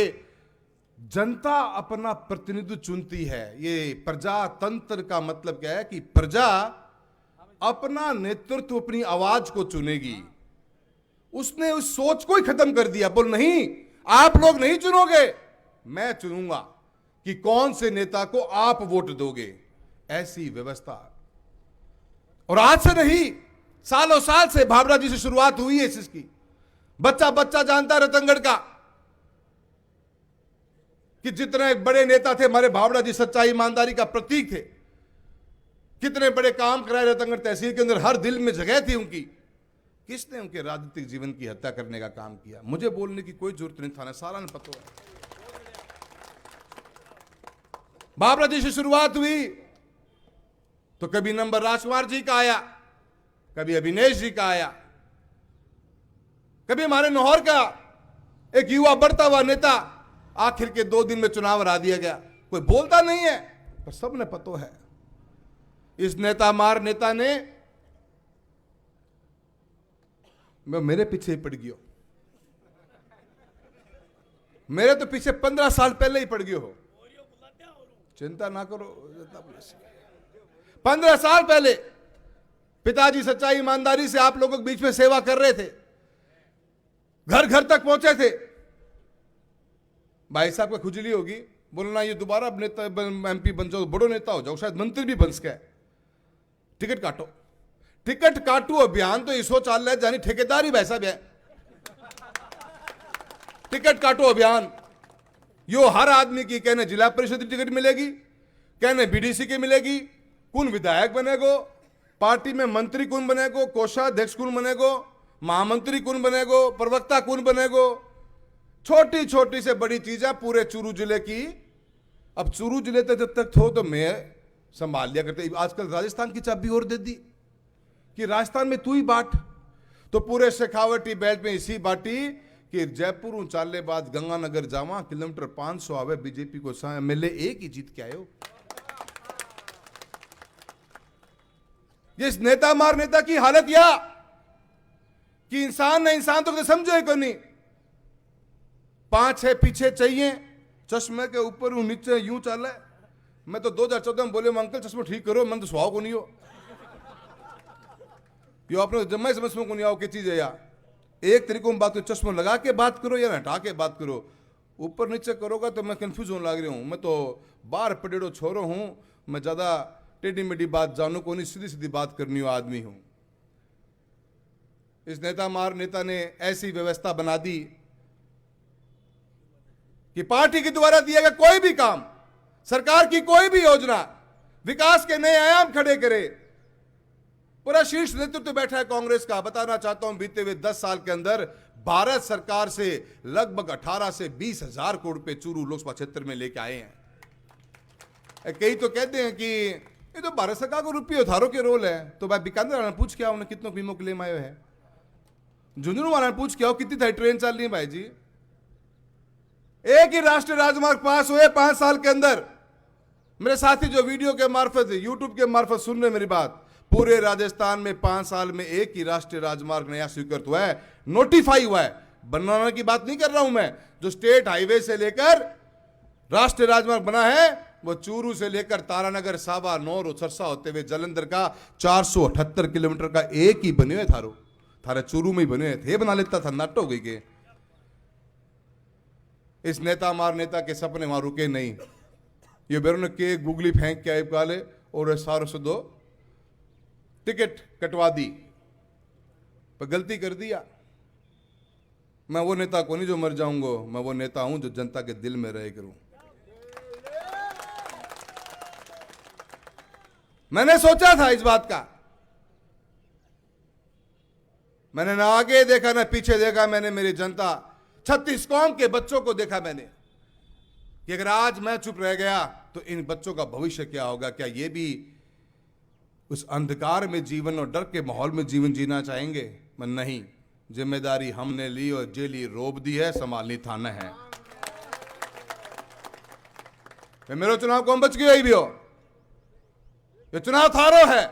जनता अपना प्रतिनिधित्व चुनती है। ये प्रजातंत्र का मतलब क्या है कि प्रजा अपना नेतृत्व अपनी आवाज को चुनेगी। उसने उस सोच को ही खत्म कर दिया। बोल नहीं, आप लोग नहीं चुनोगे, मैं चुनूंगा कि कौन से नेता को आप वोट दोगे, ऐसी व्यवस्था। और आज से नहीं, सालों साल से भावरा जी से शुरुआत हुई है इसकी। बच्चा बच्चा जानता रतनगढ़ का कि जितने बड़े नेता थे हमारे भावरा जी सच्चाई ईमानदारी का प्रतीक थे। कितने बड़े काम कराए रतनगढ़ तहसील के अंदर, हर दिल में जगह थी उनकी। किसने उनके राजनीतिक जीवन की हत्या करने का काम किया? मुझे बोलने की कोई जरूरत नहीं था ना, सारा ने पता है। भावरा जी से शुरुआत हुई तो कभी नंबर राजकुमार जी का आया, कभी अभिनेश जी का आया, कभी हमारे नौहर का एक युवा बढ़ता हुआ नेता। आखिर के 2 दिन में चुनाव हरा दिया गया। कोई बोलता नहीं है पर सबने पता है। इस नेता मार नेता ने मेरे पीछे ही पड़ गयो। मेरे तो पीछे 15 साल पहले ही पड़ गयो हो। चिंता ना करो, 15 साल पहले पिताजी सच्चाई ईमानदारी से आप लोगों के बीच में सेवा कर रहे थे, घर घर तक पहुंचे थे। भाई साहब का खुजली होगी, बोलना ये दोबारा अब नेता एमपी बन जाओ, बड़ो नेता हो जाओ, शायद मंत्री भी बन सके। टिकट काटो, टिकट काटू अभियान तो इसो चाल रहा है, जानी ठेकेदारी वैसा भी है। टिकट काटो अभियान यो हर आदमी की, कहने जिला परिषद की टिकट मिलेगी, कहने बीडीसी की मिलेगी, कौन विधायक बनेगो, पार्टी में मंत्री कौन बनेगो, कोषाध्यक्ष कौन बनेगो, महामंत्री कौन बनेगो, प्रवक्ता कौन बनेगो। छोटी छोटी से बड़ी चीजें पूरे चूरू जिले की। अब चूरू जिले तक जब तक थो तो मैं संभाल लिया करते। आजकल राजस्थान की चाबी और दे दी कि राजस्थान में तू ही बांट। तो पूरे शेखावटी बेल्ट में इसी बाटी कि जयपुर ऊंचाले बाद गंगानगर जावा, किलोमीटर 500 आवे, बीजेपी को एमएलए एक ही जीत के आए हो। ये नेता मार नेता की हालत या कि इंसान ने इंसान तो समझे को नहीं। 5 है पीछे चाहिए, चश्मे के ऊपर हूं नीचे यूं चल है। मैं तो 2014 में बोले अंकल चश्मा ठीक करो, मन तो सुहाव को नहीं हो यो आपने जम्मा समझ में को नहीं आओ क्या चीज है यार। एक तरीकों में बात करो, चश्मा लगा के बात करो या हटा के बात करो। ऊपर नीचे करोगा तो मैं कंफ्यूज होने लग रही हूं। मैं तो बाहर पड़ेड़ो छोरो हूं, मैं ज्यादा टेढ़ी मेढ़ी बात जानू को नहीं, सीधी सीधी बात करनी हो आदमी हूं। इस नेता मार नेता ने ऐसी व्यवस्था बना दी कि पार्टी के द्वारा दिया गया कोई भी काम, सरकार की कोई भी योजना विकास के नए आयाम खड़े करे। पूरा शीर्ष नेतृत्व बैठा है कांग्रेस का। बताना चाहता हूं बीते हुए 10 साल के अंदर भारत सरकार से लगभग 18 से 20 हजार करोड़ रुपए चूरू लोकसभा क्षेत्र में लेके आए हैं। कई तो कहते हैं कि ये तो भारत सरकार को रुपये उधारों के रोल है। तो भाई बीकानेर वाला पूछ के आओ उन्हें कितनों बीमों क्लेम आए हैं। झुंझुनू वाला पूछ के आओ कितनी थाई ट्रेन चल रही है भाई जी। एक ही राष्ट्रीय राजमार्ग पास हुए 5 साल के अंदर। मेरे साथी जो वीडियो के मार्फत यूट्यूब के मार्फत सुन रहे मेरी बात, पूरे राजस्थान में 5 साल में एक ही राष्ट्रीय राजमार्ग नया स्वीकृत हुआ है, नोटिफाई हुआ है। बनाने की बात नहीं कर रहा हूं मैं। जो स्टेट हाईवे से लेकर राष्ट्रीय राजमार्ग बना है वो चूरू से लेकर तारानगर, सावा, नौर, सरसा होते हुए जलंधर का 478 किलोमीटर का एक ही बने हुए थारो थारे चूरू में ही बने हुए थे। बना लेता था नट हो गई के। इस नेता मार नेता के सपने वहां रुके नहीं। ये बेरों ने के गुगली फेंक के आए काले और सारों से 2 टिकट कटवा दी, पर गलती कर दिया। मैं वो नेता को नहीं जो मर जाऊंगा, मैं वो नेता हूं जो जनता के दिल में रह करूं। मैंने सोचा था इस बात का, मैंने ना आगे देखा ना पीछे देखा। मैंने मेरी जनता 36 कौम के बच्चों को देखा मैंने कि अगर आज मैं चुप रह गया तो इन बच्चों का भविष्य क्या होगा। क्या ये भी उस अंधकार में जीवन और डर के माहौल में जीवन जीना चाहेंगे? मैं नहीं, जिम्मेदारी हमने ली और जेली रोब दी है, संभालनी थाना है। मेरो चुनाव कौन बच गया भी हो, ये चुनाव थारो है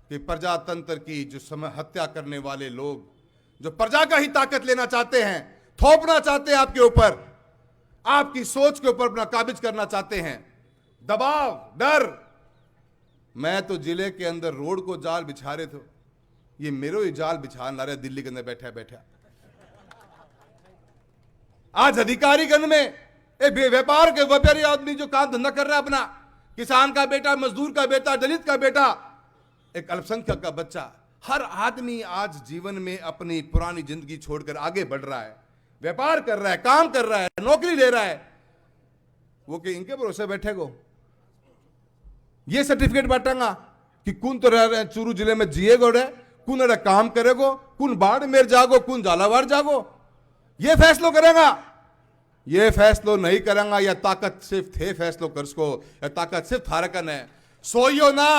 कि प्रजातंत्र की जो समय हत्या करने वाले लोग, जो प्रजा का ही ताकत लेना चाहते हैं, थोपना चाहते हैं आपके ऊपर, आपकी सोच के ऊपर अपना काबिज करना चाहते हैं, दबाव, डर। मैं तो जिले के अंदर रोड को जाल बिछा रहे थे, ये मेरो ही जाल बिछा रहे दिल्ली के अंदर बैठा बैठा। आज अधिकारीगण में एक व्यापार के व्यापारी आदमी जो काम धंधा कर रहा है अपना, किसान का बेटा, मजदूर का बेटा, दलित का बेटा, एक अल्पसंख्यक का बच्चा, हर आदमी आज जीवन में अपनी पुरानी जिंदगी छोड़कर आगे बढ़ रहा है, व्यापार कर रहा है, काम कर रहा है, नौकरी ले रहा है। वो कि इनके भरोसे बैठेगो, ये सर्टिफिकेट बांटेगा कि कौन तो रह रहे चूरू जिले में जिएगो रे, कौन अरे काम करेगो, कौन बाड़मेर जागो, कौन झालावाड़ जागो, ये फैसलो करेगा। ये फैसलो नहीं करेगा, या ताकत सिर्फ थे फैसलो कर सको, या ताकत सिर्फ थारकन है। सोइयो ना,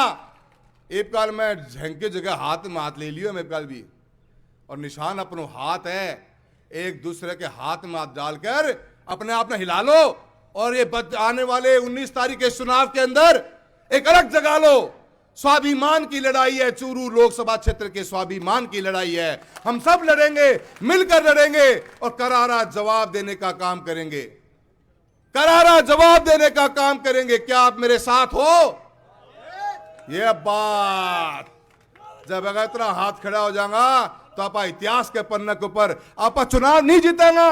एक काल में झंग की जगह हाथ में हाथ ले लियो मैं काल भी, और निशान अपनो हाथ है, एक दूसरे के हाथ में हाथ डालकर अपने आप में हिला लो, और ये आने वाले 19 तारीख के चुनाव के अंदर एक अलग जगा लो। स्वाभिमान की लड़ाई है, चूरू लोकसभा क्षेत्र के स्वाभिमान की लड़ाई है। हम सब लड़ेंगे, मिलकर लड़ेंगे और करारा जवाब देने का काम करेंगे, करारा जवाब देने का काम करेंगे। क्या आप मेरे साथ हो? ये बात जब अगर इतना हाथ खड़ा हो जाएगा तो आप इतिहास के पन्ने के ऊपर आप चुनाव नहीं जीतेगा,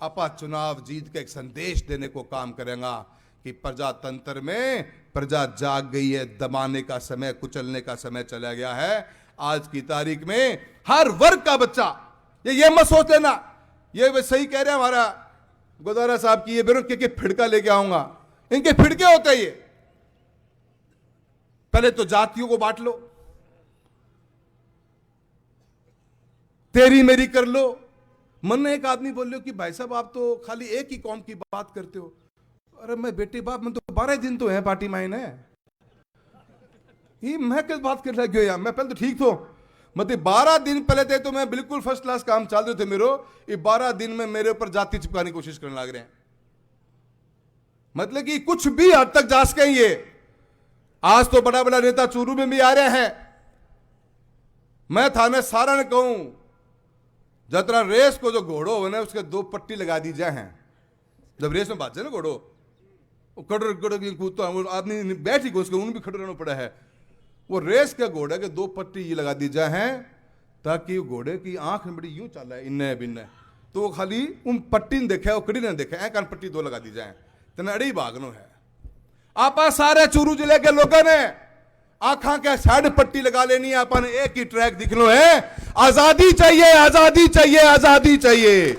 आप चुनाव जीत के एक संदेश देने को काम करेगा कि प्रजातंत्र में प्रजा जाग गई है, दबाने का समय, कुचलने का समय चला गया है। आज की तारीख में हर वर्ग का बच्चा, ये मत सोच लेना, ये सही कह रहे हैं हमारा गोदारा साहब की, ये बेरों के फिड़का लेके आऊंगा, इनके फिड़के होते हैं ये। पहले तो जातियों को बांट लो, तेरी मेरी कर लो। मन में एक आदमी बोल लो कि भाई साहब आप तो खाली एक ही कौम की बात करते हो। अरे मैं बेटे बाप, मैं तो 12 दिन तो है पार्टी में है, ये मैं किस बात कर रहा क्यों यार, मैं पहले तो ठीक तो, मतलब 12 दिन पहले थे तो मैं बिल्कुल फर्स्ट क्लास काम चल रहे थे मेरो, ये 12 दिन में मेरे ऊपर जाति चिपकाने की कोशिश करने लग रहे हैं। मतलब कि कुछ भी हद तक जा सके ये। आज तो बड़ा बड़ा नेता चूरू में भी आ रहे हैं, मैं थाने सारा ने कहूं जतरा रेस को जो घोड़ो हो ना उसके 2 पट्टी लगा दी जाए हैं। जब रेस में बात जाए ना घोड़ो, कूदता है आदमी बैठ ही को उसके, उन भी खड़े रहना पड़ा है। वो रेस के घोड़े के 2 पट्टी ये लगा दी जाए हैं ताकि घोड़े की आंख में बड़ी यूं चल रहा है इन्ने बिन्ने, तो वो खाली उन पट्टी ने देखे, वो कड़ी ने देखे, ऐ कान पट्टी 2 लगा दी जाए तो अड़ी भागनो है। आप सारे चूरू जिले के लोगों ने आंखा के साइड पट्टी लगा लेनी है, अपन एक ही ट्रैक दिखनो है, आजादी चाहिए, आजादी चाहिए, आजादी चाहिए।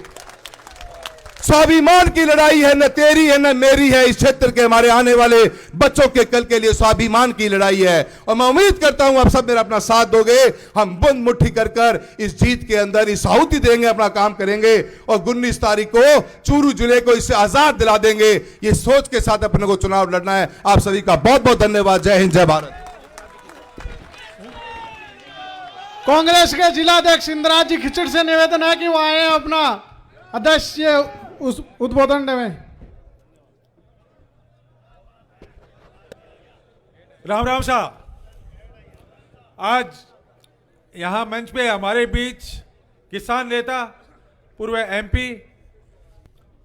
स्वाभिमान की लड़ाई है, न तेरी है न मेरी है, इस क्षेत्र के हमारे आने वाले बच्चों के कल के लिए स्वाभिमान की लड़ाई है। और मैं उम्मीद करता हूं आप सब मेरा अपना साथ दोगे, हम बुंद मुट्ठी कर इस जीत के अंदर इस आहुति देंगे, अपना काम करेंगे और 19 तारीख को चूरू जिले को इससे आजाद दिला देंगे। ये सोच के साथ अपने को चुनाव लड़ना है। आप सभी का बहुत बहुत धन्यवाद। जय हिंद, जय भारत। कांग्रेस के जिलाध्यक्ष इंदिराज जी खिचड़ से निवेदन है कि वो आए अपना अध्यक्ष उस उद्बोधन देवें। राम राम साहब, आज यहाँ मंच पे हमारे बीच किसान नेता, पूर्व एमपी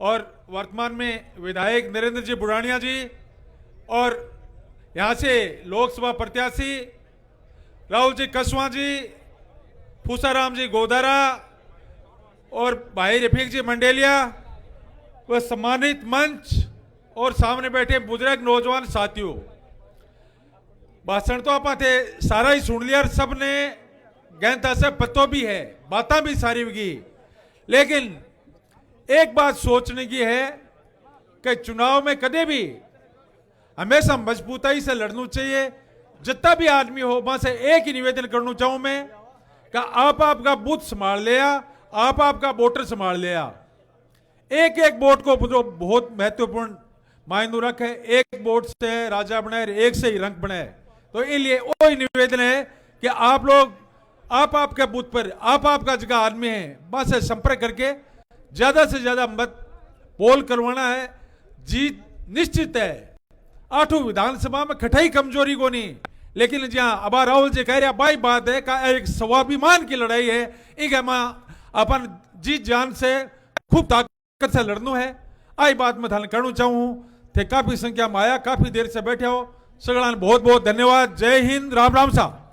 और वर्तमान में विधायक नरेंद्र जी बुरानिया जी, और यहाँ से लोकसभा प्रत्याशी राहुल जी कसवा जी, फूसाराम जी गोदारा और भाई रफीक जी मंडेलिया, वह सम्मानित मंच और सामने बैठे बुजुर्ग नौजवान साथियों, भाषण तो आप थे सारा ही सुन लिया, सब ने गहनता से पतो भी है, बातें भी सारी होगी, लेकिन एक बात सोचने की है कि चुनाव में कदे भी हमेशा मजबूताई से लड़ना चाहिए। जितना भी आदमी हो, वहां से एक ही निवेदन करना चाहूं मैं कि आप आपका बूथ संभाल लिया, आप आपका वोटर संभाल लिया, एक एक वोट को जो बहुत महत्वपूर्ण मायने रखे, एक वोट से राजा बनाए, एक से ही रंग बनाए। तो इसलिए वही निवेदन है कि आप लोग आपके बूथ पर आपका जगह आदमी है वहां से संपर्क करके ज्यादा से ज्यादा मत पोल करवाना है। जीत निश्चित है। 8 विधानसभा में खटाई कमजोरी को नहीं, लेकिन जहां अब राहुल जी कह रहे भाई बात है का एक स्वाभिमान की लड़ाई है, एक अपन जीत जान से खूब ताकत से लड़ना है। आई बात मैं थाने कहना चाहूं थे काफी संख्या में आया, काफी देर से बैठे हो, सगड़ा बहुत बहुत धन्यवाद। जय हिंद, राम राम साहब।